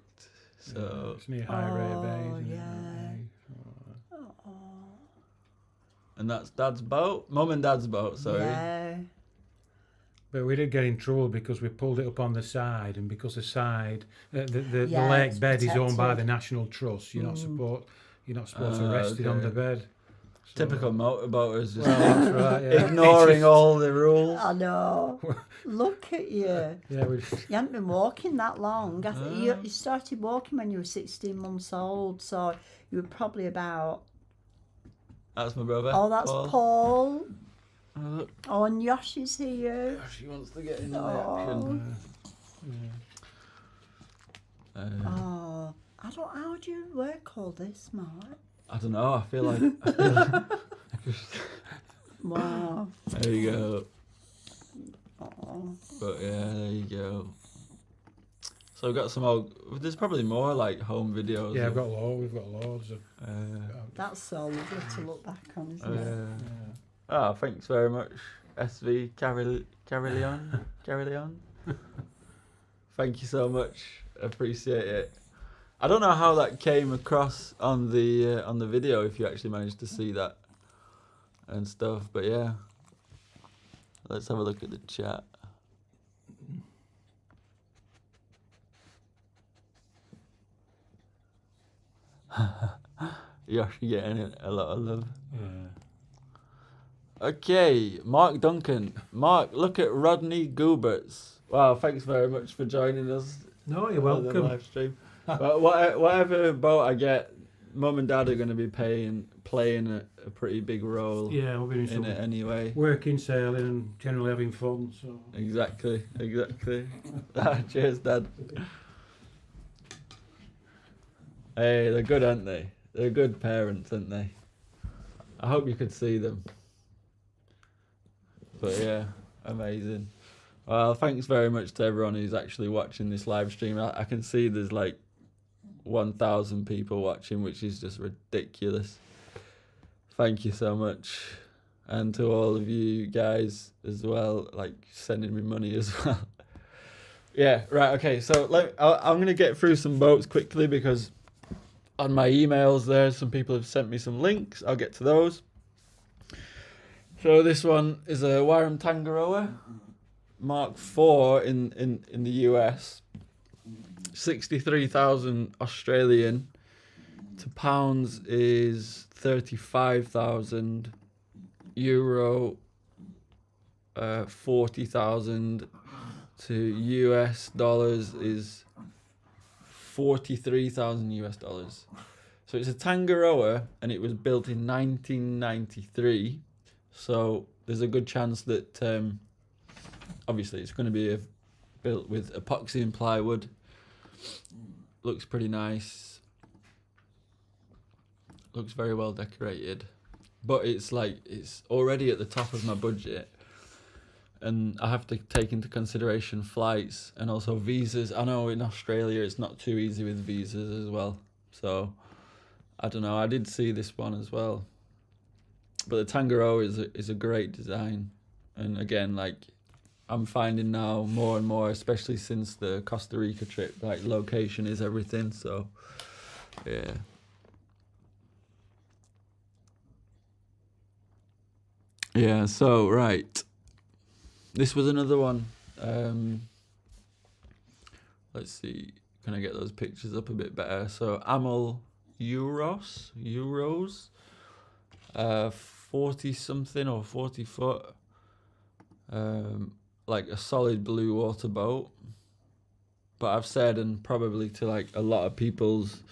So. It's near High Ray Bay. Isn't yeah. it? And that's Dad's boat? Mum and Dad's boat, sorry. Yeah. But we did get in trouble because we pulled it up on the side, and because the side, the Yeah, lake it's bed is owned by protected. the National Trust. You're not supposed to rest it on okay. the bed. So, Typical motorboaters just That's right. Yeah. ignoring all the rules. I know. Look at you. Yeah, we. You hadn't been walking that long. I think you started walking when you were 16 months old, so you were probably about... That's my brother. Oh, that's Paul. Oh, look. Oh, and Yoshi's here. She wants to get in the Oh. action. Oh, how do you work all this, Mark? I don't know. I feel like. Wow. There you go. Oh. But yeah, there you go. So we've got some old. There's probably more like home videos. Yeah, we've got loads of. That's so lovely to look back on, isn't it? Oh, thanks very much, SV Carillon. Thank you so much. Appreciate it. I don't know how that came across on the video, if you actually managed to see that and stuff, but yeah. Let's have a look at the chat. Yoshi getting a lot of love. Yeah. Okay, Mark Duncan. Mark, look at Rodney Gooberts. Wow, thanks very much for joining us. No, you're on the welcome. live stream. But whatever boat I get, Mum and Dad are going to be playing a pretty big role Yeah, we'll be doing in some it anyway. working, sailing, and generally having fun. So. Exactly. Cheers, Dad. Hey, they're good, aren't they? They're good parents, aren't they? I hope you could see them. But yeah, amazing. Well, thanks very much to everyone who's actually watching this live stream. I can see there's like 1,000 people watching, which is just ridiculous. Thank you so much. And to all of you guys as well, like sending me money as well. Yeah, right, okay. So I'm going to get through some boats quickly because on my emails there, some people have sent me some links. I'll get to those. So this one is a Wyram Tangaroa Mark IV in the US. 63,000 Australian to pounds is 35,000 euro. 40,000 to US dollars is 43,000 US dollars. So it's a Tangaroa, and it was built in 1993. So there's a good chance that obviously it's going to be built with epoxy and plywood. Looks pretty nice. Looks very well decorated. But it's already at the top of my budget. And I have to take into consideration flights and also visas. I know in Australia it's not too easy with visas as well. So, I don't know. I did see this one as well. But the Tangaroa is a great design. And again, I'm finding now more and more, especially since the Costa Rica trip, location is everything. So, yeah. Yeah, so, right. This was another one. Let's see. Can I get those pictures up a bit better? So Amel Euros, 40 something or 40 foot. A solid blue water boat. But I've said, and probably to a lot of people's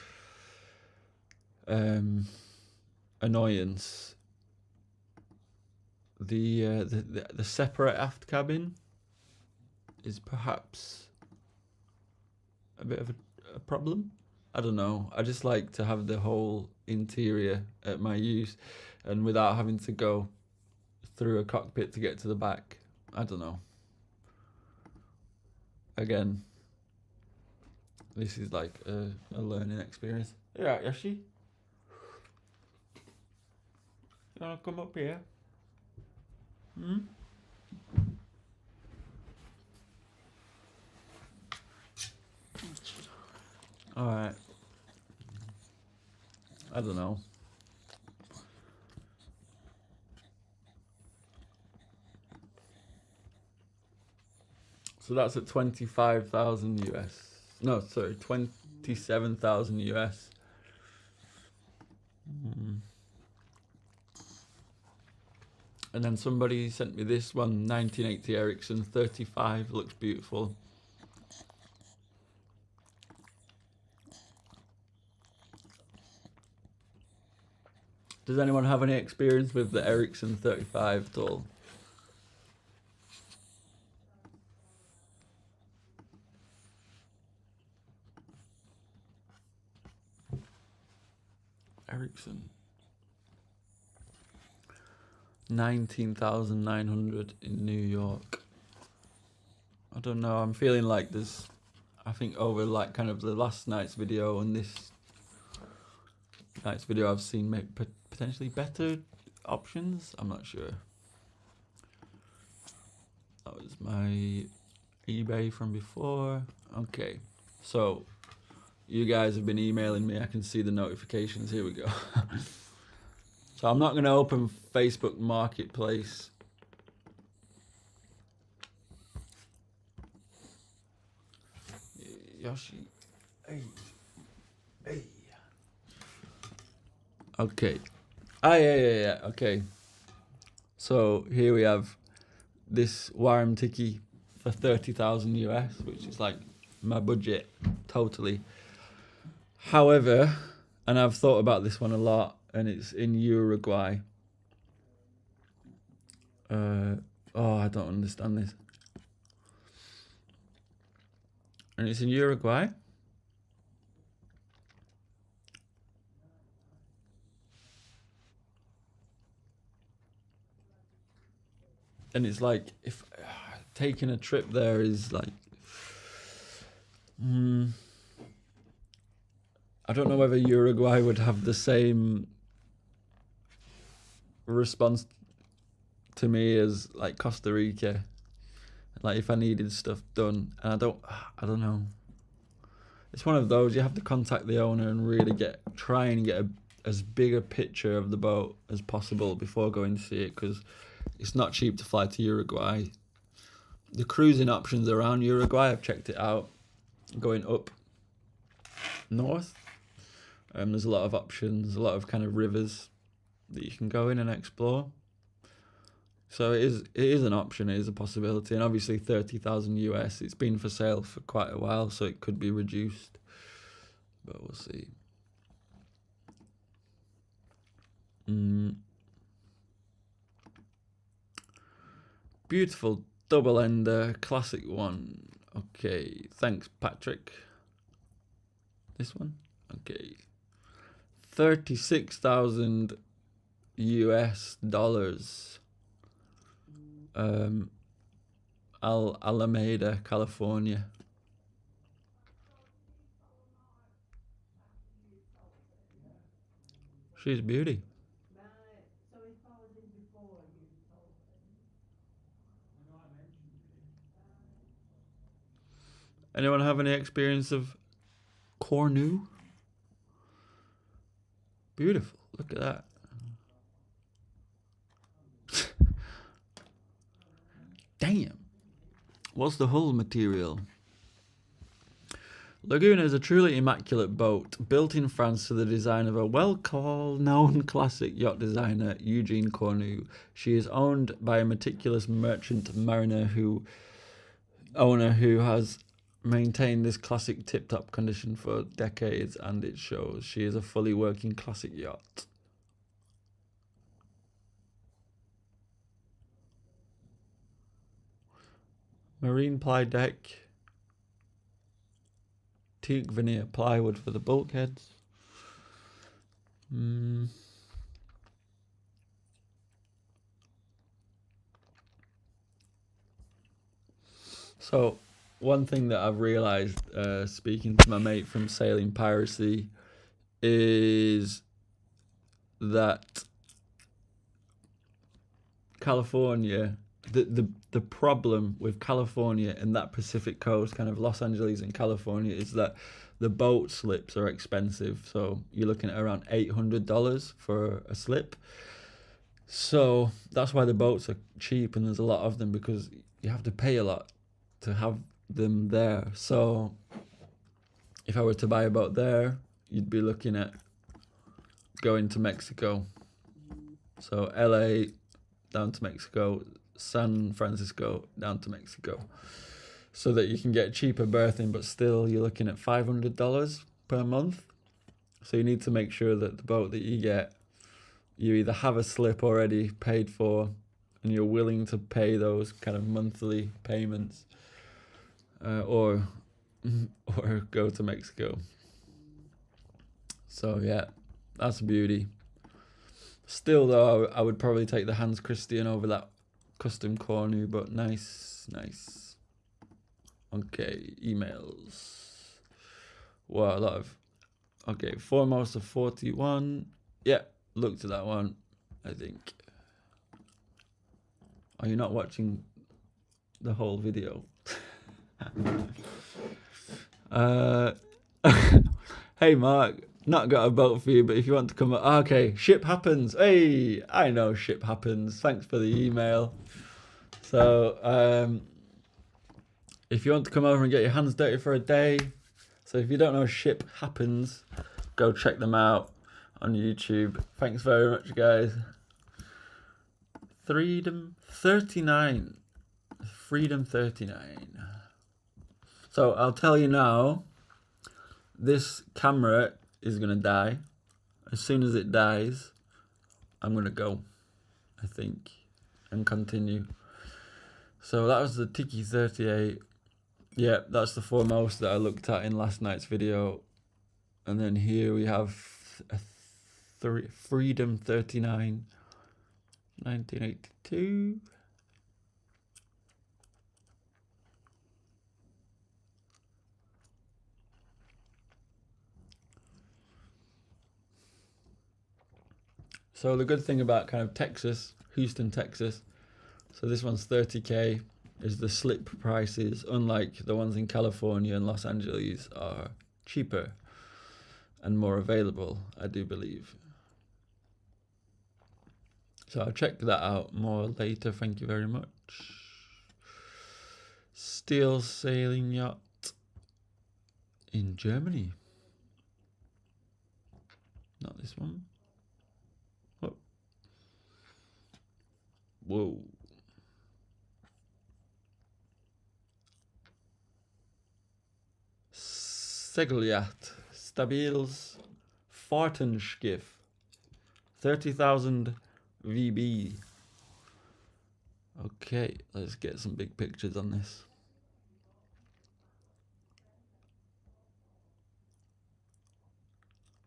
annoyance, the separate aft cabin is perhaps a bit of a problem. I don't know. I just like to have the whole interior at my use, and without having to go through a cockpit to get to the back. I don't know. Again, this is a learning experience. Yeah, Yoshi? You wanna come up here? Alright. I don't know. So that's at 25,000 US. No, sorry, 27,000 US. And then somebody sent me this one, 1980 Ericsson 35, looks beautiful. Does anyone have any experience with the Ericsson 35 at all? Ericsson. 19,900 in New York. I don't know, I'm feeling like there's, I think over kind of the last night's video and this night's video I've seen potentially better options. I'm not sure. That was my eBay from before. Okay, so you guys have been emailing me. I can see the notifications. Here we go. So I'm not going to open Facebook Marketplace. Yoshi. Hey. Okay. Yeah. Okay. So here we have this Wyram Tiki for 30,000 US, which is my budget totally. However, and I've thought about this one a lot, and it's in Uruguay. I don't understand this. And it's in Uruguay. And it's if taking a trip there is I don't know whether Uruguay would have the same response to me as Costa Rica. If I needed stuff done, and I don't know. it's one of those, you have to contact the owner and really try and get as big a picture of the boat as possible before going to see it, because it's not cheap to fly to Uruguay. The cruising options around Uruguay, I've checked it out, going up north. There's a lot of options, a lot of kind of rivers that you can go in and explore. So it is an option, it is a possibility, and obviously 30,000 US. It's been for sale for quite a while, so it could be reduced, but we'll see. Beautiful double ender, classic one. Okay, thanks Patrick. This one, okay. 36,000 US dollars. Alameda, California. She's a beauty. Anyone have any experience of Cornu? Beautiful. Look at that. Damn. What's the hull material? Laguna is a truly immaculate boat built in France to the design of a well-known classic yacht designer, Eugene Cornu. She is owned by a meticulous merchant mariner owner who has maintained this classic tip-top condition for decades, and it shows. She is a fully working classic yacht. Marine ply deck. Teak veneer plywood for the bulkheads. So, one thing that I've realised, speaking to my mate from Sailing Piracy, is that California, the problem with California and that Pacific coast, kind of Los Angeles and California, is that the boat slips are expensive. So you're looking at around $800 for a slip. So that's why the boats are cheap, and there's a lot of them, because you have to pay a lot to have them there. So if I were to buy a boat there, you'd be looking at going to Mexico. So LA down to Mexico, San Francisco down to Mexico, so that you can get cheaper berthing, but still you're looking at $500 per month. So you need to make sure that the boat that you get, you either have a slip already paid for and you're willing to pay those kind of monthly payments, or go to Mexico. So yeah, that's a beauty. Still though, I would probably take the Hans Christian over that custom Cornu, but nice. Okay, emails. Wow, a lot of... Okay, foremost of 41. Yeah, looked at that one, I think. Are you not watching the whole video? Hey Mark, not got a boat for you, but if you want to come... Okay, Ship Happens. Hey, I know Ship Happens. Thanks for the email. So, if you want to come over and get your hands dirty for a day, so if you don't know Ship Happens, go check them out on YouTube. Thanks very much, guys. Freedom 39. So, I'll tell you now, this camera is going to die. As soon as it dies, I'm going to go, I think, and continue. So that was the Tiki 38. Yeah, that's the foremost that I looked at in last night's video. And then here we have a Freedom 39, 1982. So the good thing about kind of Texas, Houston, Texas, so this one's 30K, is the slip prices, unlike the ones in California and Los Angeles, are cheaper and more available, I do believe. So I'll check that out more later. Thank you very much. Steel sailing yacht in Germany. Not this one. Oh. Whoa. Segelyacht. Stabiles Fahrtenschiff. 30,000 VB. Okay, let's get some big pictures on this.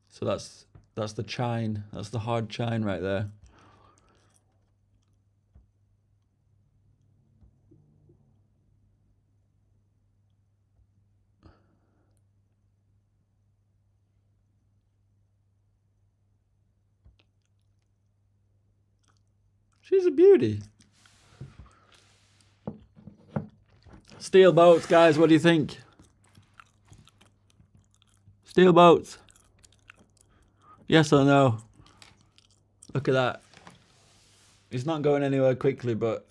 So that's the chine. That's the hard chine right there. She's a beauty. Steel boats, guys, what do you think? Steel boats. Yes or no? Look at that. It's not going anywhere quickly, but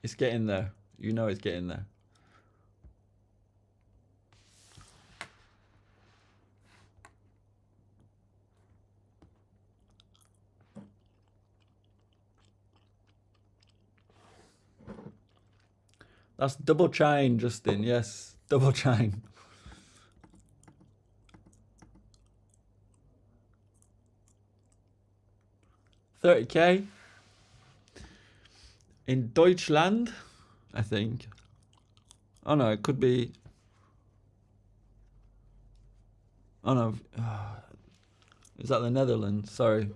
it's getting there. You know it's getting there. That's double chine, Justin. Yes, double chine. $30K in Deutschland, I think. Oh no, it could be. Oh no, is that the Netherlands? Sorry.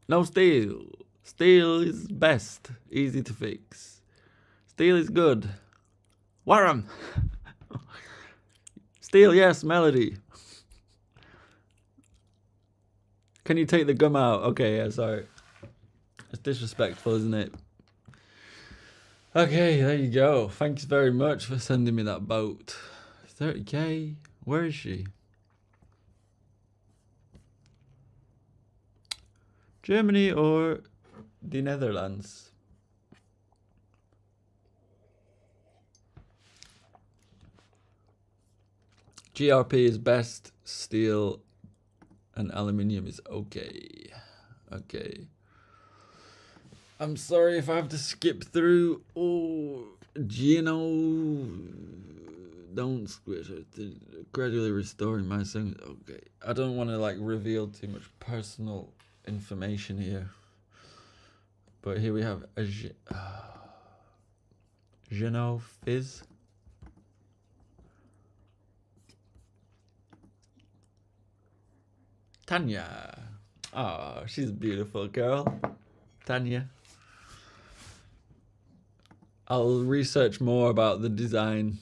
No steel. Steel is best. Easy to fix. Steel is good. Warren. Steel, yes. Melody. Can you take the gum out? Okay, yeah, sorry. It's disrespectful, isn't it? Okay, there you go. Thanks very much for sending me that boat. 30K. Where is she? Germany or the Netherlands? GRP is best. Steel and aluminium is okay. Okay. I'm sorry if I have to skip through. Oh, Gino. Don't squish it. Gradually restoring my songs. Okay. I don't want to like reveal too much personal information here. But here we have a Gino Fizz. Tanya. Oh, she's a beautiful girl. Tanya. I'll research more about the design.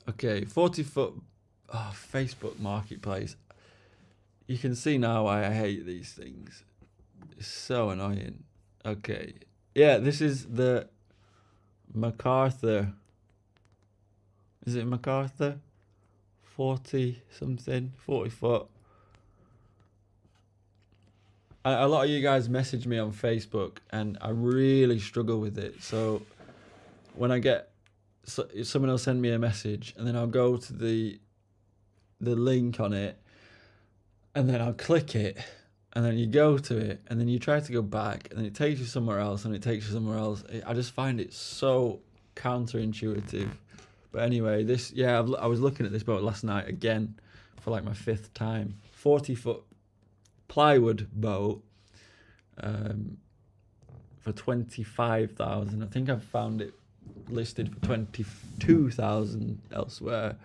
Okay, 40-foot Facebook Marketplace. You can see now why I hate these things. It's so annoying. Okay. Yeah, this is the MacArthur. Is it MacArthur? 40 something, 40 foot. A lot of you guys message me on Facebook and I really struggle with it. So when I get, someone will send me a message and then I'll go to the link on it and then I'll click it and then you go to it and then you try to go back and then it takes you somewhere else and it takes you somewhere else. I just find it so counterintuitive. But anyway, this, yeah, I was looking at this boat last night again for like my 5th time. 40-foot plywood boat for 25,000. I think I've found it listed for 22,000 elsewhere.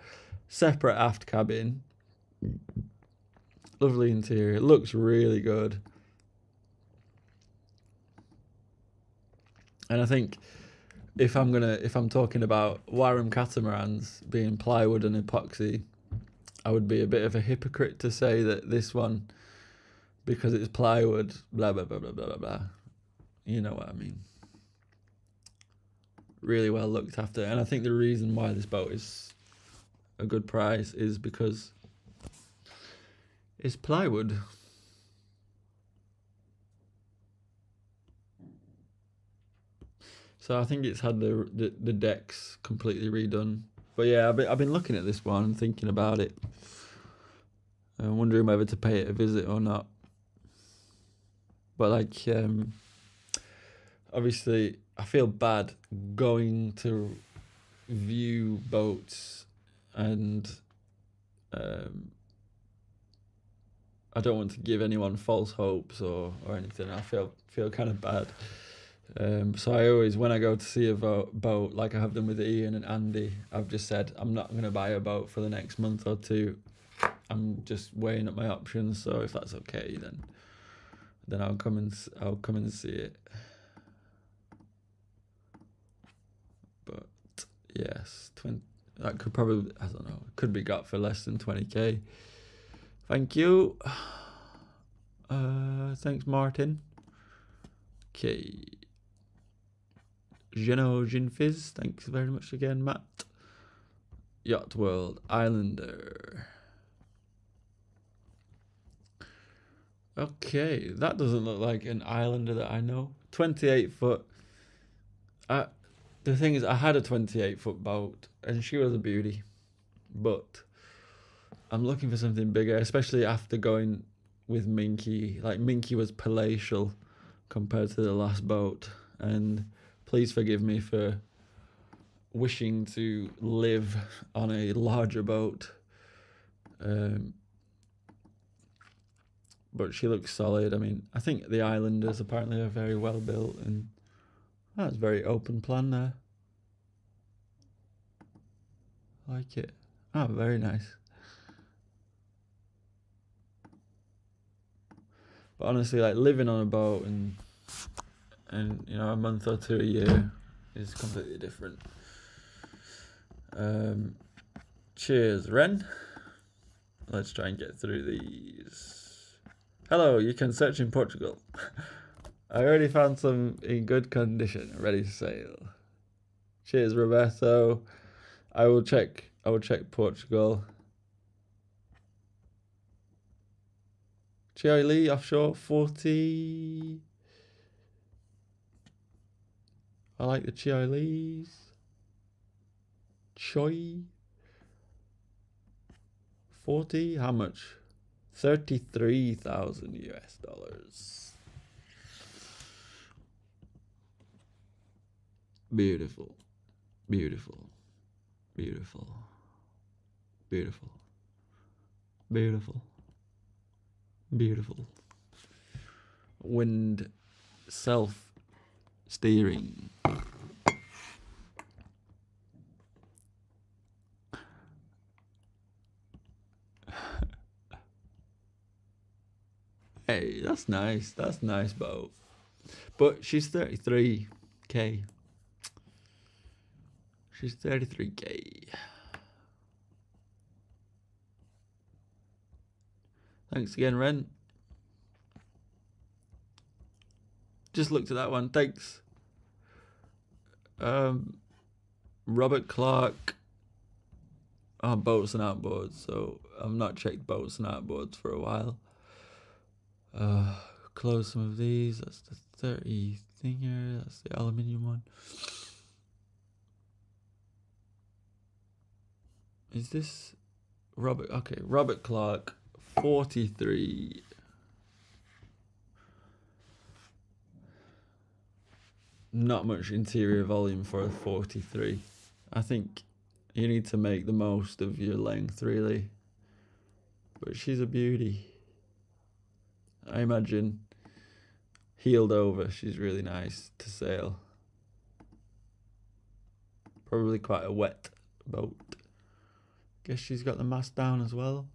Separate aft cabin. Lovely interior. It looks really good. And I think if I'm talking about Warren catamarans being plywood and epoxy, I would be a bit of a hypocrite to say that this one, because it's plywood, blah blah blah blah blah blah blah. You know what I mean. really well looked after. And I think the reason why this boat is a good price is because it's plywood. So I think it's had the decks completely redone. But yeah, I've been looking at this one and thinking about it. I'm wondering whether to pay it a visit or not. But like, obviously, I feel bad going to view boats, and I don't want to give anyone false hopes or anything. I feel kind of bad. So I always, when I go to see a boat, like I have done with Ian and Andy, I've just said I'm not going to buy a boat for the next month or two. I'm just weighing up my options. So if that's okay, then I'll come and see it. But yes, that could probably, I don't know, it could be got for less than 20k. Thank you. Thanks, Martin. Okay. Jinfizz, thanks very much again, Matt. Yacht World Islander. Okay, that doesn't look like an Islander that I know. 28 foot. The thing is, I had a 28-foot boat, and she was a beauty. But I'm looking for something bigger, especially after going with Minky. Like, Minky was palatial compared to the last boat. And please forgive me for wishing to live on a larger boat. But she looks solid. I mean, I think the Islanders apparently are very well built, and that's very open plan there. I like it. Oh, very nice. But honestly, like, living on a boat and you know, a month or two a year is completely different. Cheers, Ren. Let's try and get through these. Hello, you can search in Portugal. I already found some in good condition, ready to sail. Cheers, Roberto. I will check Portugal. Choi Lee offshore 40. I like the Choi Lees. Choi 40. How much? $33,000 US. Beautiful, beautiful, beautiful, beautiful, beautiful, beautiful. Wind self-steering. Hey, that's nice. That's a nice boat. But she's 33k. She's 33k. Thanks again, Ren. Just looked at that one. Thanks. Robert Clark. Oh, boats and outboards. So I've not checked boats and outboards for a while. Close some of these. That's the 30 thinger. That's the aluminium one. Is this Robert? Okay, Robert Clark, 43. Not much interior volume for a 43. I think you need to make the most of your length, really. But she's a beauty. I imagine heeled over, she's really nice to sail. Probably quite a wet boat. Guess she's got the mast down as well.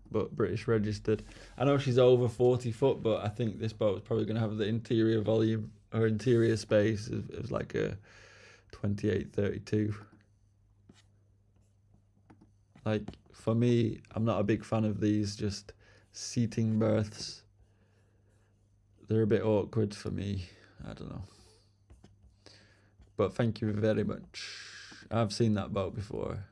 But British registered. I know she's over 40 foot, but I think this boat's probably going to have the interior volume or interior space of like a 28-32. Like, for me, I'm not a big fan of these just seating berths. They're a bit awkward for me. I don't know. But thank you very much. I've seen that boat before.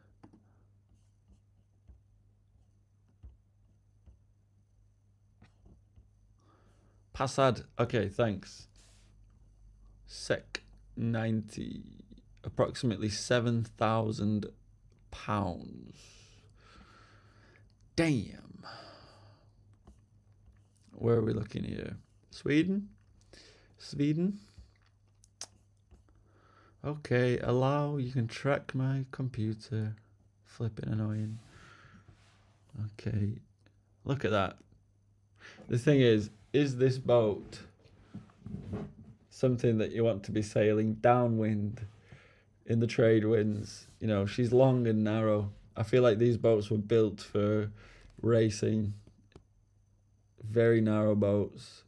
Passad. Okay, thanks. Sec 90. Approximately £7,000. Damn. Where are we looking here? Sweden? Okay, allow. You can track my computer. Flipping annoying. Okay. Look at that. The thing is this boat something that you want to be sailing downwind in the trade winds? You know, she's long and narrow. I feel like these boats were built for racing. Very narrow boats.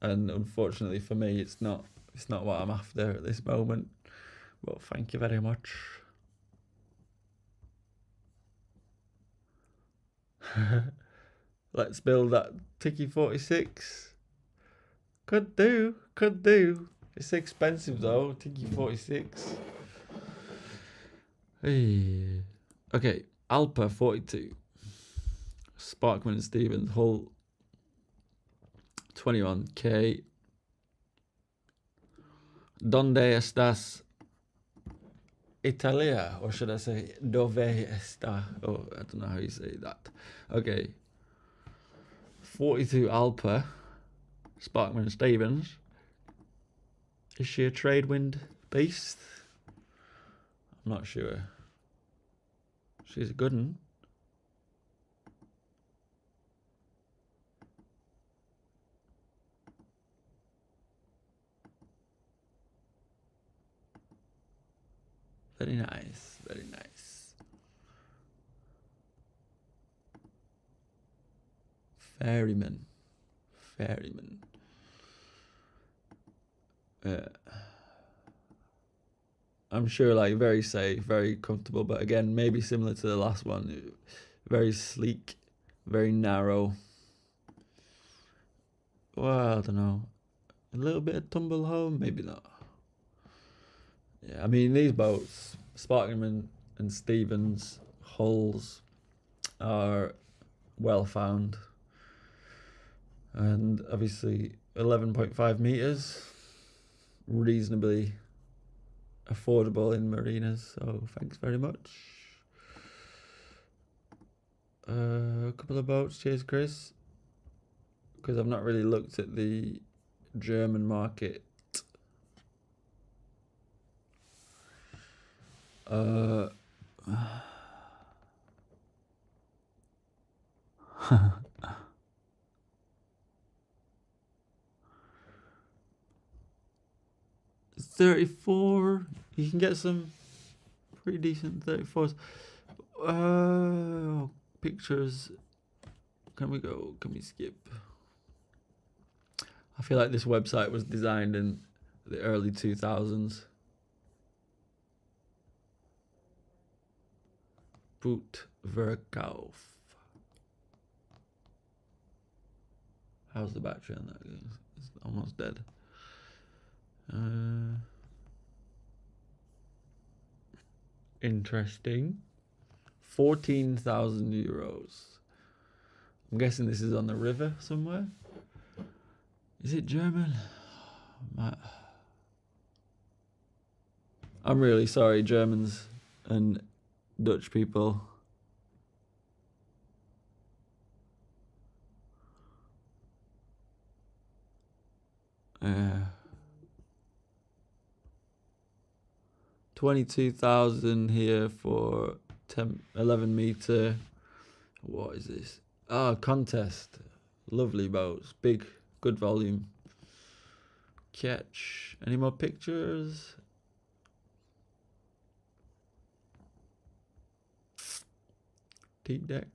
And unfortunately for me, it's not what I'm after at this moment. But thank you very much. Let's build that Tiki 46. Could do. It's expensive though, Tiki 46. Hey. Okay, Alpa 42. Sparkman and Stevens, hull 21k. Donde estás, Italia? Or should I say, dove está? Oh, I don't know how you say that. Okay. 42 Alpa. Sparkman and Stevens. Is she a trade wind beast? I'm not sure. She's a good one. Very nice, very nice. Ferryman. I'm sure, like, very safe, very comfortable, but again, maybe similar to the last one. Very sleek, very narrow. Well, I don't know. A little bit of tumble home, maybe not. Yeah, I mean, these boats, Sparkman and Stevens hulls, are well found. And obviously 11.5 meters, reasonably affordable in marinas, so thanks very much. A couple of boats, cheers Chris, because I've not really looked at the German market. 34. You can get some pretty decent 34s. Pictures. Can we skip? I feel like this website was designed in the early 2000s. Boot Verkauf. How's the battery on that? It's almost dead. Interesting. 14,000 euros. I'm guessing this is on the river somewhere. Is it German? I'm really sorry, Germans and Dutch people. Yeah. 22,000 here for 11 meter. What is this? Contest. Lovely boats. Big, good volume. Catch. Any more pictures? Teak deck.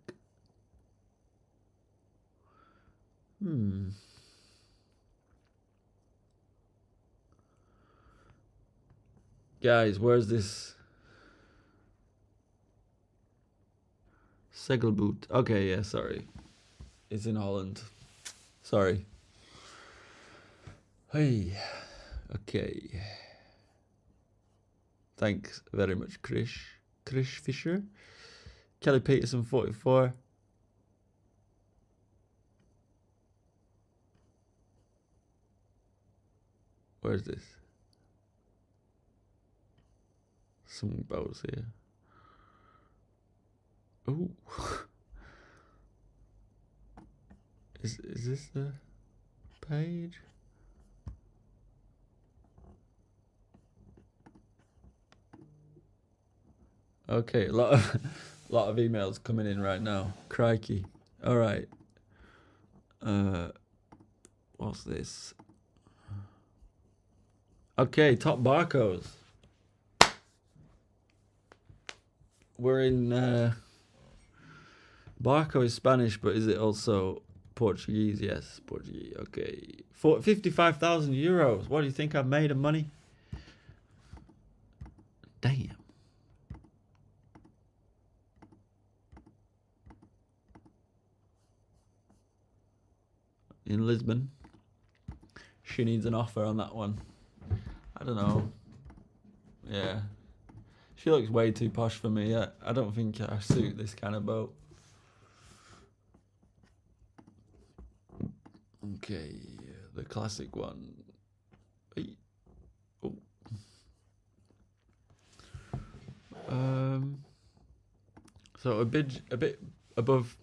Guys, where's this? Segelboot. Okay, yeah, sorry. It's in Holland. Sorry. Hey, okay. Thanks very much, Krish Fisher. Kelly Peterson 44. Where's this? Some boats here. Ooh. Is this the page? Okay, a lot of emails coming in right now. Crikey. All right. What's this? Okay, top barcodes. We're in Barco is Spanish, but is it also Portuguese? Yes, Portuguese. Okay. 55,000 euros. What do you think I've made of money? Damn. In Lisbon. She needs an offer on that one. I don't know. Yeah. She looks way too posh for me. I don't think I suit this kind of boat. Okay, the classic one. Oh. So a bit above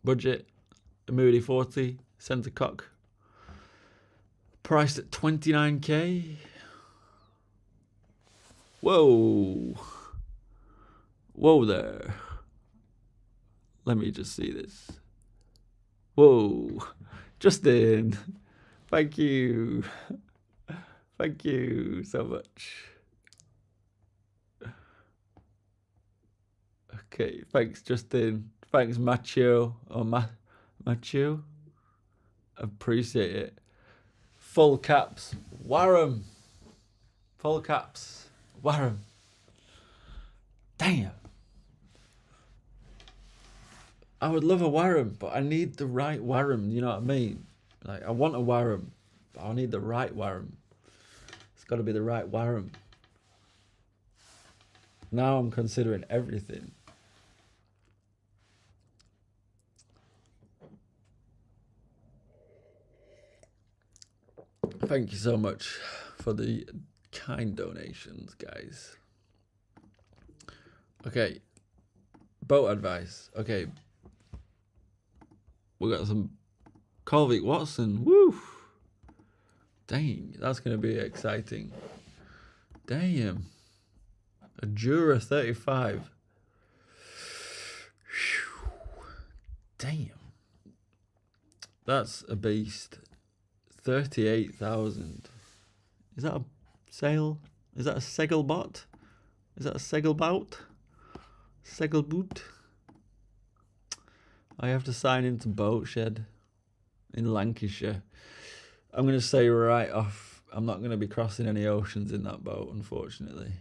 budget. A Moody 40 centre cock. Priced at 29k. Whoa. Whoa there. Let me just see this. Whoa. Justin. Thank you. Thank you so much. Okay, thanks Justin. Thanks Macho or Macho. Appreciate it. Full caps. Warham. Full caps. Warham. Damn. I would love a Warham, but I need the right Warham, you know what I mean? Like, I want a Warham, but I need the right Warham. It's got to be the right Warham. Now I'm considering everything. Thank you so much for the kind donations, guys. Okay. Boat advice. Okay. We got some Colvick Watson. Woo! Dang, that's going to be exciting. Damn. A Jura 35. Whew. Damn. That's a beast. 38,000. Is that a sail? Is that a segelbot? Is that a segelbout? Segelboot? I have to sign into Boat Shed in Lancashire. I'm going to say right off, I'm not going to be crossing any oceans in that boat, unfortunately.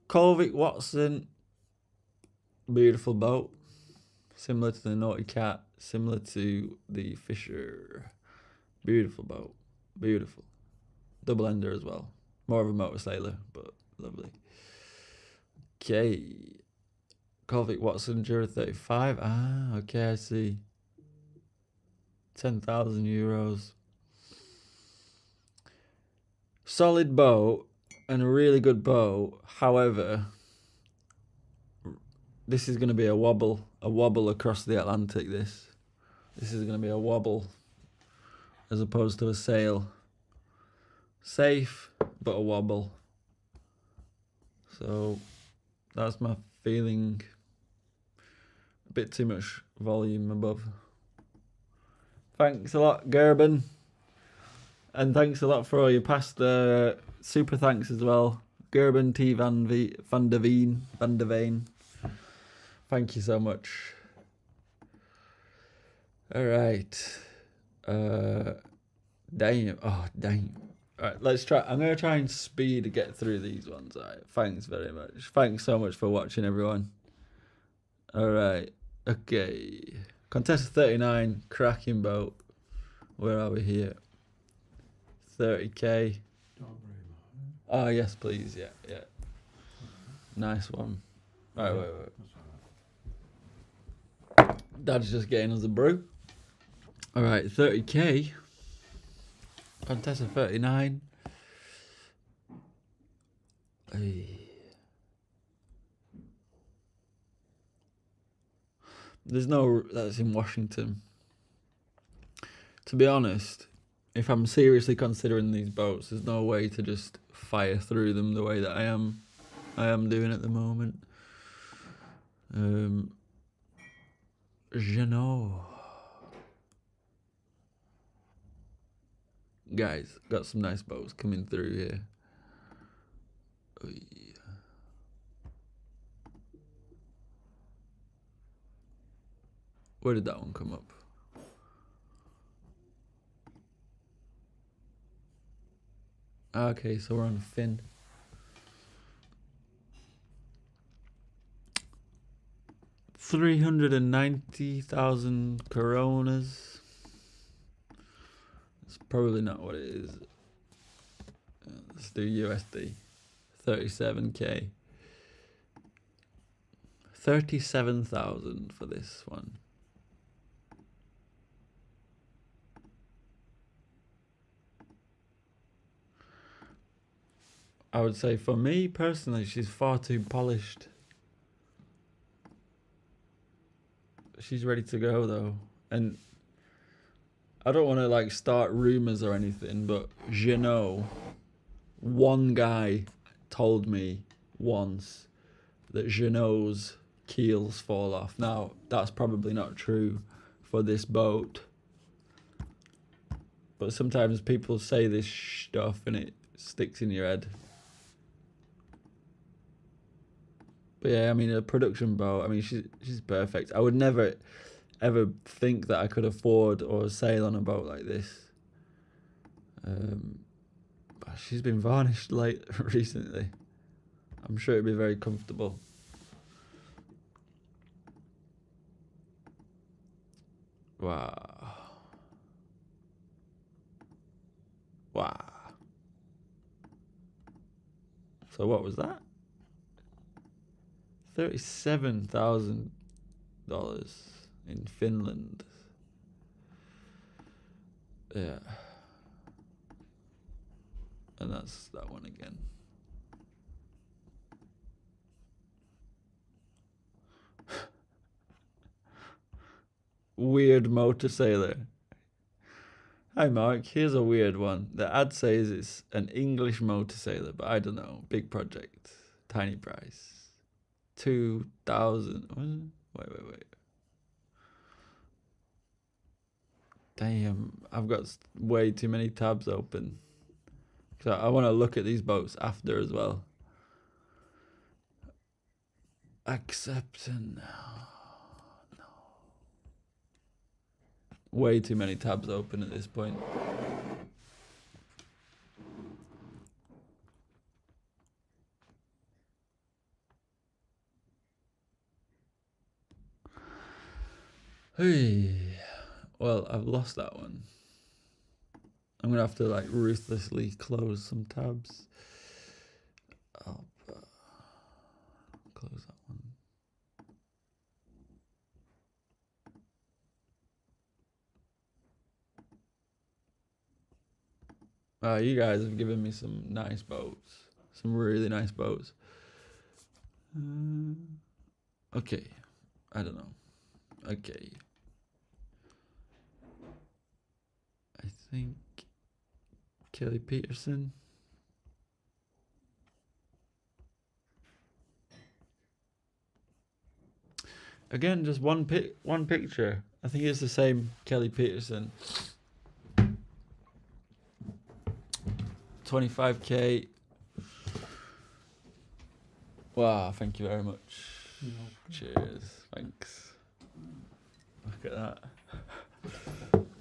Colvick Watson, beautiful boat. Similar to the Naughty Cat, similar to the Fisher. Beautiful boat. Beautiful. Double ender as well. More of a motor sailor, but lovely. Okay. Colvick Watson, Jura 35. Ah, okay, I see. 10,000 euros. Solid boat and a really good boat. However, this is going to be a wobble across the Atlantic. This is going to be a wobble as opposed to a sail. Safe, but a wobble. So that's my feeling. A bit too much volume above. Thanks a lot, Gerben. And thanks a lot for all your past super thanks as well. Gerben T. Van der Veen. Thank you so much. Alright. Damn. Oh, damn. Alright, let's try. I'm going to try and speed to get through these ones. Alright, thanks very much. Thanks so much for watching, everyone. Alright. Okay. Contestant 39, cracking boat. Where are we here? 30k. Don't worry Oh yes, please. Yeah, yeah. Nice one. Right, wait. Dad's just getting us a brew. All right, 30k. Contessa 39. Hey. There's no. That's in Washington. To be honest, if I'm seriously considering these boats, there's no way to just fire through them the way that I am doing at the moment. Jeannot. Guys, got some nice boats coming through here. Oy. Where did that one come up? Okay, so we're on Finn. $390,000 coronas. It's probably not what it is. Let's do USD. 37k. 37,000 for this one. I would say for me personally, she's far too polished. She's ready to go though. And I don't want to like start rumors or anything, but Jeannot, one guy told me once that Jeannot's keels fall off. Now, that's probably not true for this boat. But sometimes people say this stuff and it sticks in your head. But yeah, I mean, a production boat, I mean, she's perfect. I would never, ever think that I could afford or sail on a boat like this. But she's been varnished recently. I'm sure it'd be very comfortable. Wow. Wow. So what was that? $37,000 in Finland. Yeah. And that's that one again. Weird motor sailor. Hi Mark, here's a weird one. The ad says it's an English motor sailor, but I don't know. Big project. Tiny price. 2,000. Wait. Damn, I've got way too many tabs open. So I want to look at these boats after as well. Accept and no. Way too many tabs open at this point. Hey, well, I've lost that one. I'm gonna have to like ruthlessly close some tabs. I'll close that one. You guys have given me some nice boats, some really nice boats. Okay, I don't know. Okay. I think Kelly Peterson. Again, just one picture. I think it's the same Kelly Peterson. 25k. Wow, thank you very much. Cheers. Thanks. Look at that.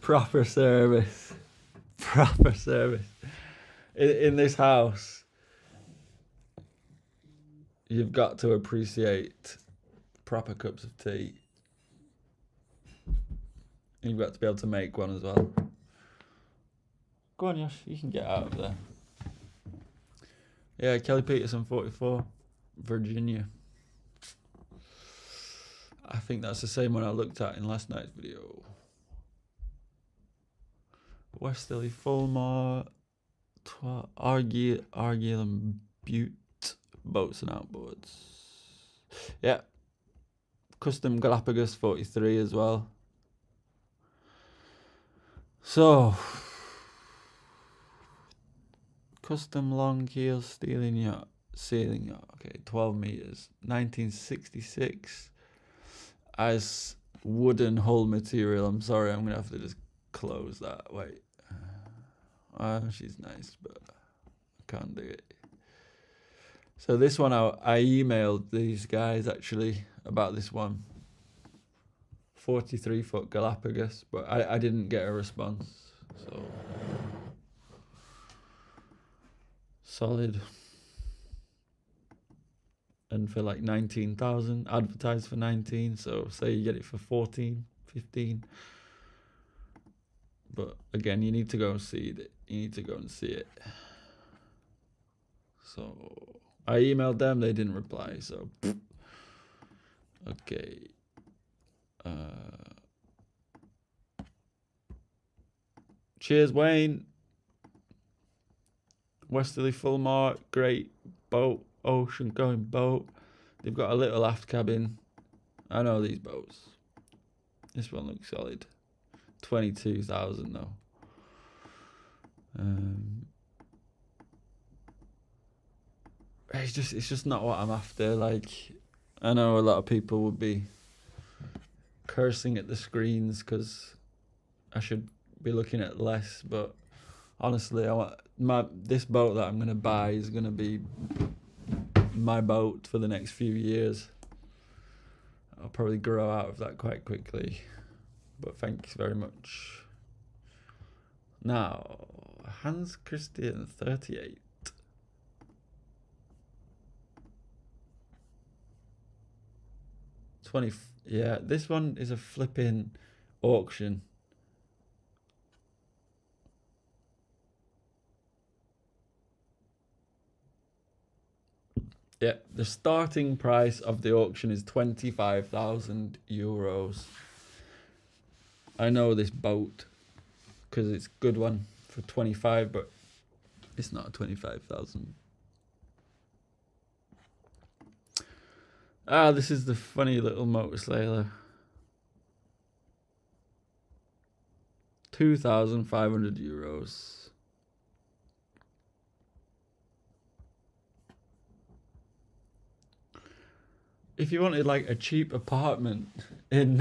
Proper service. Proper service. In this house, you've got to appreciate proper cups of tea. You've got to be able to make one as well. Go on, Josh. You can get out of there. Yeah, Kelly Peterson, 44, Virginia. I think that's the same one I looked at in last night's video. Westerly, Fulmar, Argyll and Butte, boats and outboards. Yeah. Custom Galapagos 43 as well. So, custom long keel sailing yacht. Okay, 12 meters, 1966. As wooden hull material. I'm sorry, I'm gonna have to just close that. Wait. She's nice, but I can't do it. So this one, I emailed these guys actually about this one. 43-foot Galapagos, but I didn't get a response. So solid. And for like 19,000, advertised for 19. So say you get it for 14, 15. But again, you need to go and see it. You need to go and see it. So I emailed them, they didn't reply. So okay. Cheers, Wayne. Westerly Fulmar, great boat, ocean going boat. They've got a little aft cabin. I know these boats. This one looks solid. 22,000 though. It's just not what I'm after. Like, I know a lot of people would be cursing at the screens because I should be looking at less, but honestly, I want this boat that I'm gonna buy is gonna be my boat for the next few years. I'll probably grow out of that quite quickly, but thanks very much. Now, Hans Christian 38. Yeah, this one is a flipping auction. Yeah, the starting price of the auction is 25,000 euros. I know this boat because it's a good one for 25, but it's not 25,000. This is the funny little motor sailor. 2,500 euros. If you wanted like a cheap apartment in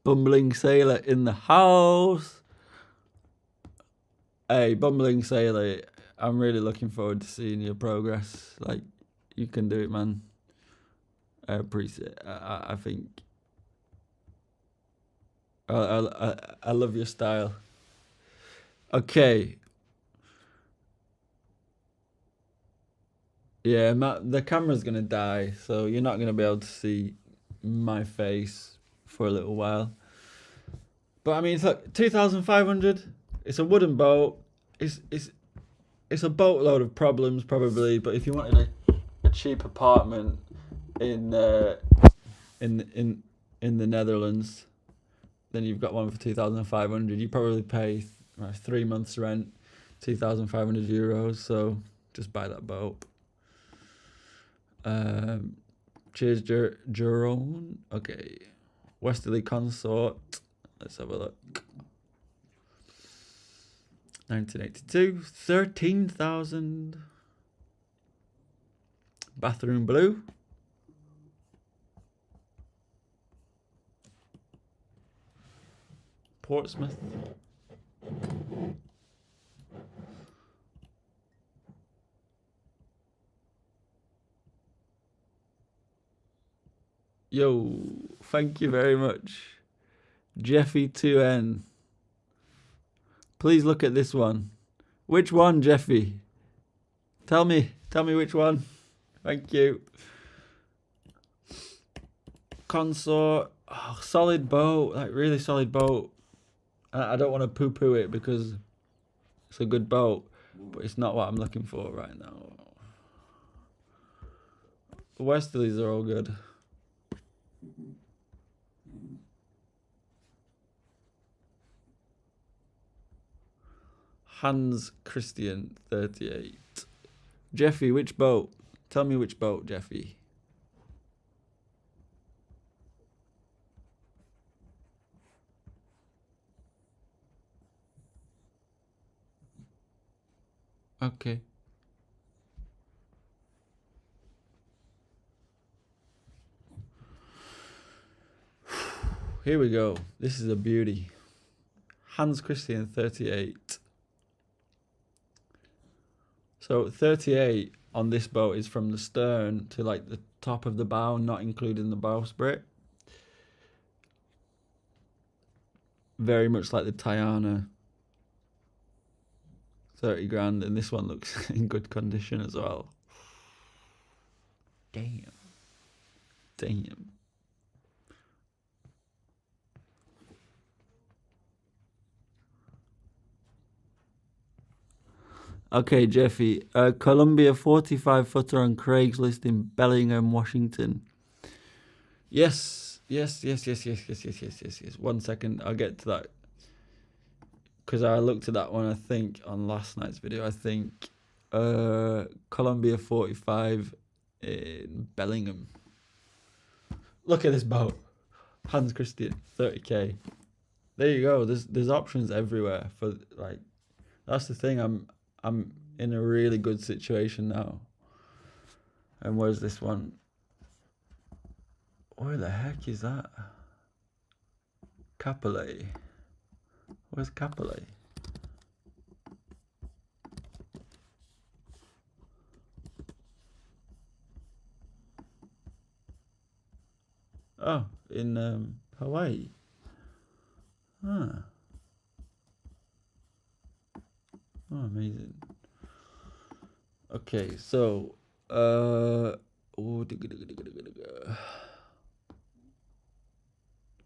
Bumbling Sailor in the house. Hey, Bumbling Sailor, I'm really looking forward to seeing your progress. Like, you can do it, man. I appreciate it. I think I love your style. Okay. Yeah, the camera's gonna die, so you're not gonna be able to see my face for a little while. But I mean, it's like 2,500. It's a wooden boat. It's a boatload of problems probably. But if you wanted a cheap apartment in the Netherlands, then you've got one for 2,500. You probably pay 3 months rent, 2,500 euros. So just buy that boat. Cheers, Jerome. Okay, Westerly Consort. Let's have a look. 1982, 13,000. Bathroom blue. Portsmouth. Yo, thank you very much. Jeffy2N. Please look at this one. Which one, Jeffy? Tell me which one. Thank you. consort. Oh, solid boat, like really solid boat. I don't want to poo-poo it because it's a good boat, but it's not what I'm looking for right now. The Westerlies are all good. Hans Christian 38. Jeffy, which boat? Tell me which boat, Jeffy. Okay. Here we go. This is a beauty. Hans Christian 38. So 38 on this boat is from the stern to like the top of the bow, not including the bowsprit. Very much like the Tiana. 30 grand, and this one looks in good condition as well. Damn. Damn. Okay, Jeffy. Columbia 45 footer on Craigslist in Bellingham, Washington. Yes. 1 second, I'll get to that. Because I looked at that one, I think, on last night's video. I think Columbia 45 in Bellingham. Look at this boat. Hans Christian, 30k. There you go. There's options everywhere for like. That's the thing. I'm in a really good situation now. And where's this one? Where the heck is that? Capellet. Where's Capellet? Oh, in Hawaii. Ah. Oh, amazing. Okay, so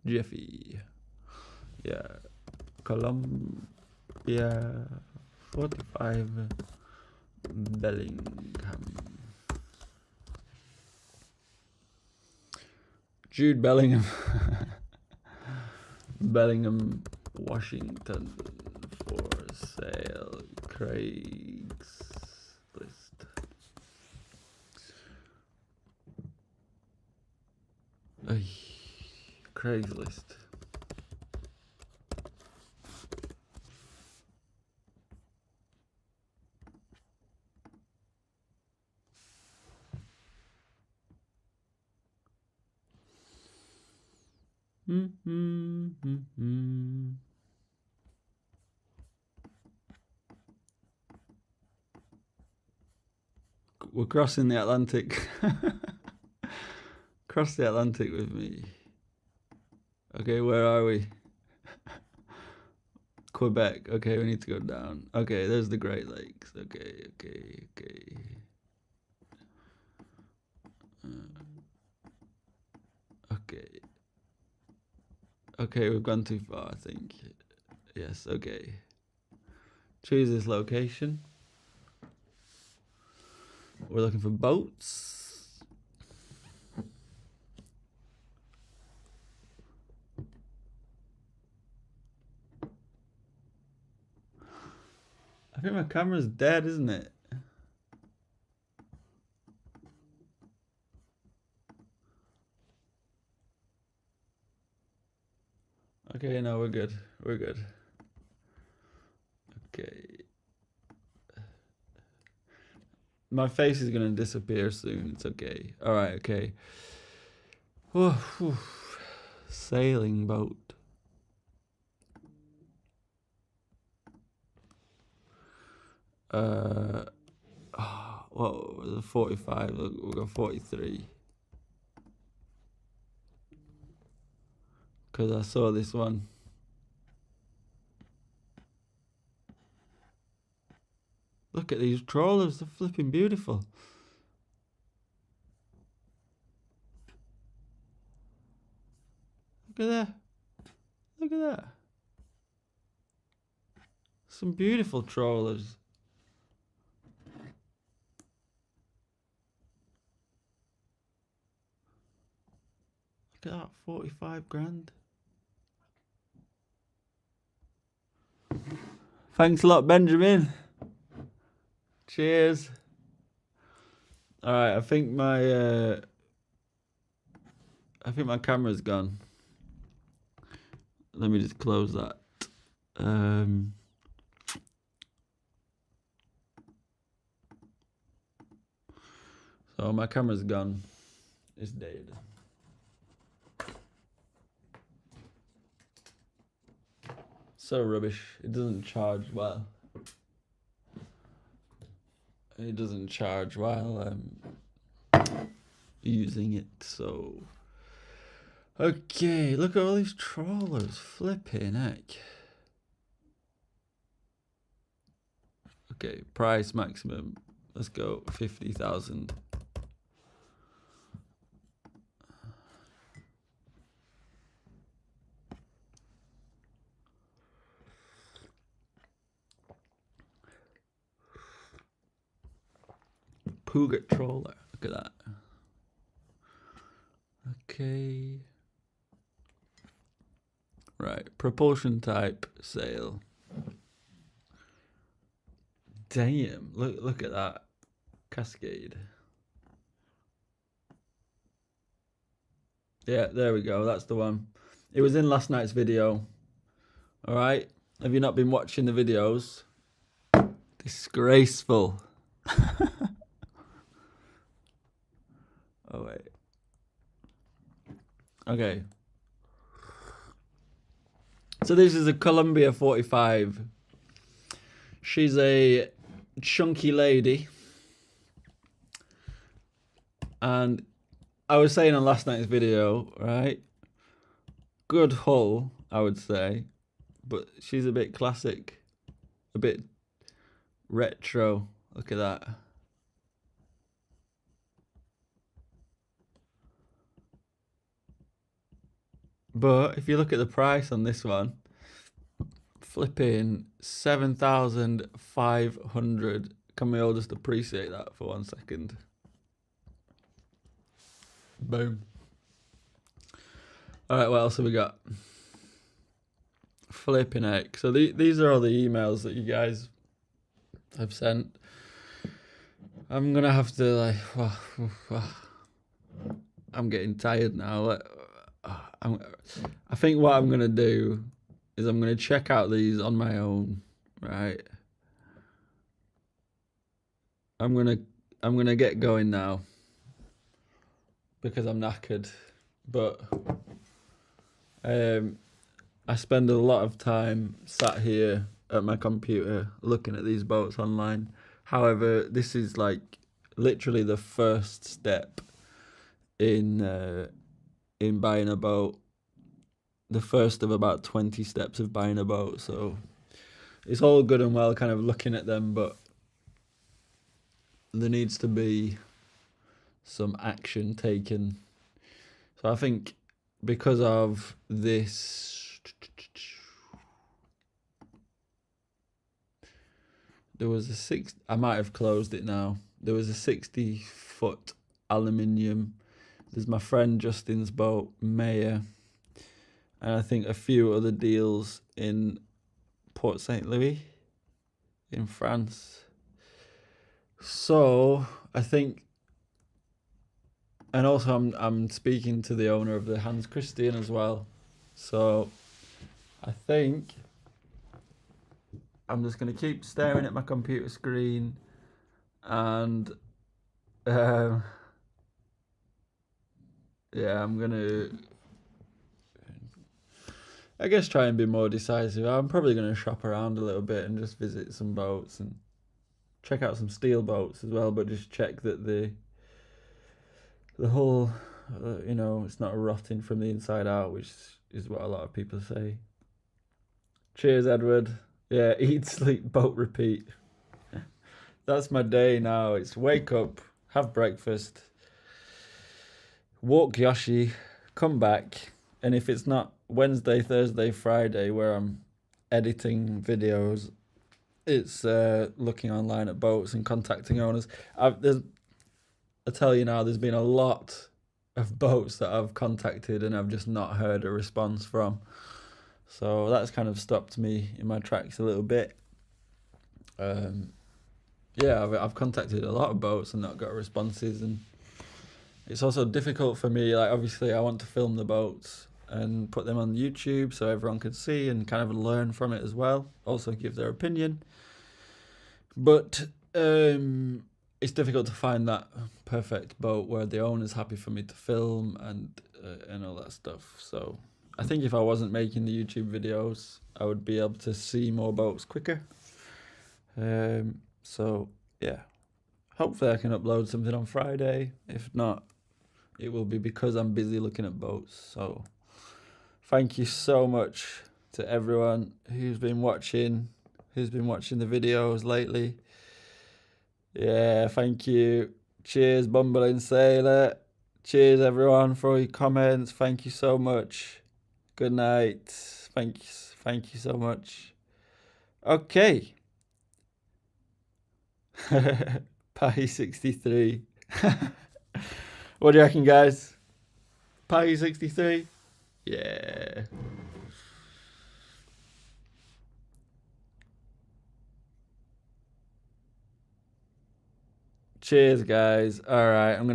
Jeffy. Yeah. Columbia 45 Bellingham. Jude Bellingham. Bellingham, Washington for sale. Craigslist. Ay, Craigslist. We're crossing the Atlantic. Cross the Atlantic with me. Okay, where are we? Quebec. Okay, we need to go down. Okay, there's the Great Lakes. Okay. Okay, we've gone too far, I think. Yes, okay. Choose this location. We're looking for boats. I think my camera's dead, isn't it? Okay, no, we're good. We're good. Okay. My face is gonna disappear soon. It's okay. All right. Okay. Sailing boat. What was it? 45. We'll go 43. Because I saw this one. Look at these trawlers, they're flipping beautiful. Look at that. Look at that. Some beautiful trawlers. Look at that, 45 grand. Thanks a lot, Benjamin. Cheers. All right, I think my camera's gone. Let me just close that. So my camera's gone. It's dead. So rubbish. It doesn't charge well. It doesn't charge while using it, so... Okay, look at all these trawlers. Flipping heck. Okay, price maximum. Let's go 50,000. Puget trawler. Look at that. Okay. Right. Propulsion type sail. Damn. Look at that. Cascade. Yeah, there we go. That's the one. It was in last night's video. Alright. Have you not been watching the videos? Disgraceful. Oh, wait. Okay. So this is a Columbia 45. She's a chunky lady. And I was saying on last night's video, right? Good hull, I would say. But she's a bit classic. A bit retro. Look at that. But if you look at the price on this one, flipping 7,500. Can we all just appreciate that for 1 second? Boom. All right, what else have we got? Flipping heck. So these are all the emails that you guys have sent. I'm gonna have to I'm getting tired now. I think what I'm gonna do is I'm gonna check out these on my own, right? I'm gonna get going now because I'm knackered, but I spend a lot of time sat here at my computer looking at these boats online. However, this is like literally the first step in buying a boat. The first of about 20 steps of buying a boat. So it's all good and well kind of looking at them, but there needs to be some action taken. So I think because of this, there was I might have closed it now. There was a 60-foot aluminium. There's my friend Justin's boat, Maya, and I think a few other deals in Port St. Louis in France. So I think, and also I'm speaking to the owner of the Hans Christian as well. So I think I'm just going to keep staring at my computer screen and yeah, I'm going to, I guess, try and be more decisive. I'm probably going to shop around a little bit and just visit some boats and check out some steel boats as well, but just check that the whole, it's not rotting from the inside out, which is what a lot of people say. Cheers, Edward. Yeah, eat, sleep, boat, repeat. That's my day now. It's wake up, have breakfast, walk Yoshi, come back, And if it's not Wednesday, Thursday, Friday where I'm editing videos, it's looking online at boats and contacting owners. I tell you now, there's been a lot of boats that I've contacted and I've just not heard a response from. So that's kind of stopped me in my tracks a little bit. Yeah, I've contacted a lot of boats and not got responses, and it's also difficult for me. Like, obviously, I want to film the boats and put them on YouTube so everyone can see and kind of learn from it as well. Also, give their opinion. But it's difficult to find that perfect boat where the owner's happy for me to film and all that stuff. So I think if I wasn't making the YouTube videos, I would be able to see more boats quicker. So yeah, hopefully I can upload something on Friday. If not, it will be because I'm busy looking at boats. So thank you so much to everyone who's been watching the videos lately. Yeah, thank you. Cheers, Bumbling Sailor. Cheers, everyone, for all your comments. Thank you so much. Good night. Thank you so much. Okay. Pie 63. What do you reckon, guys? Pie 63? Yeah. Cheers, guys. All right, I'm gonna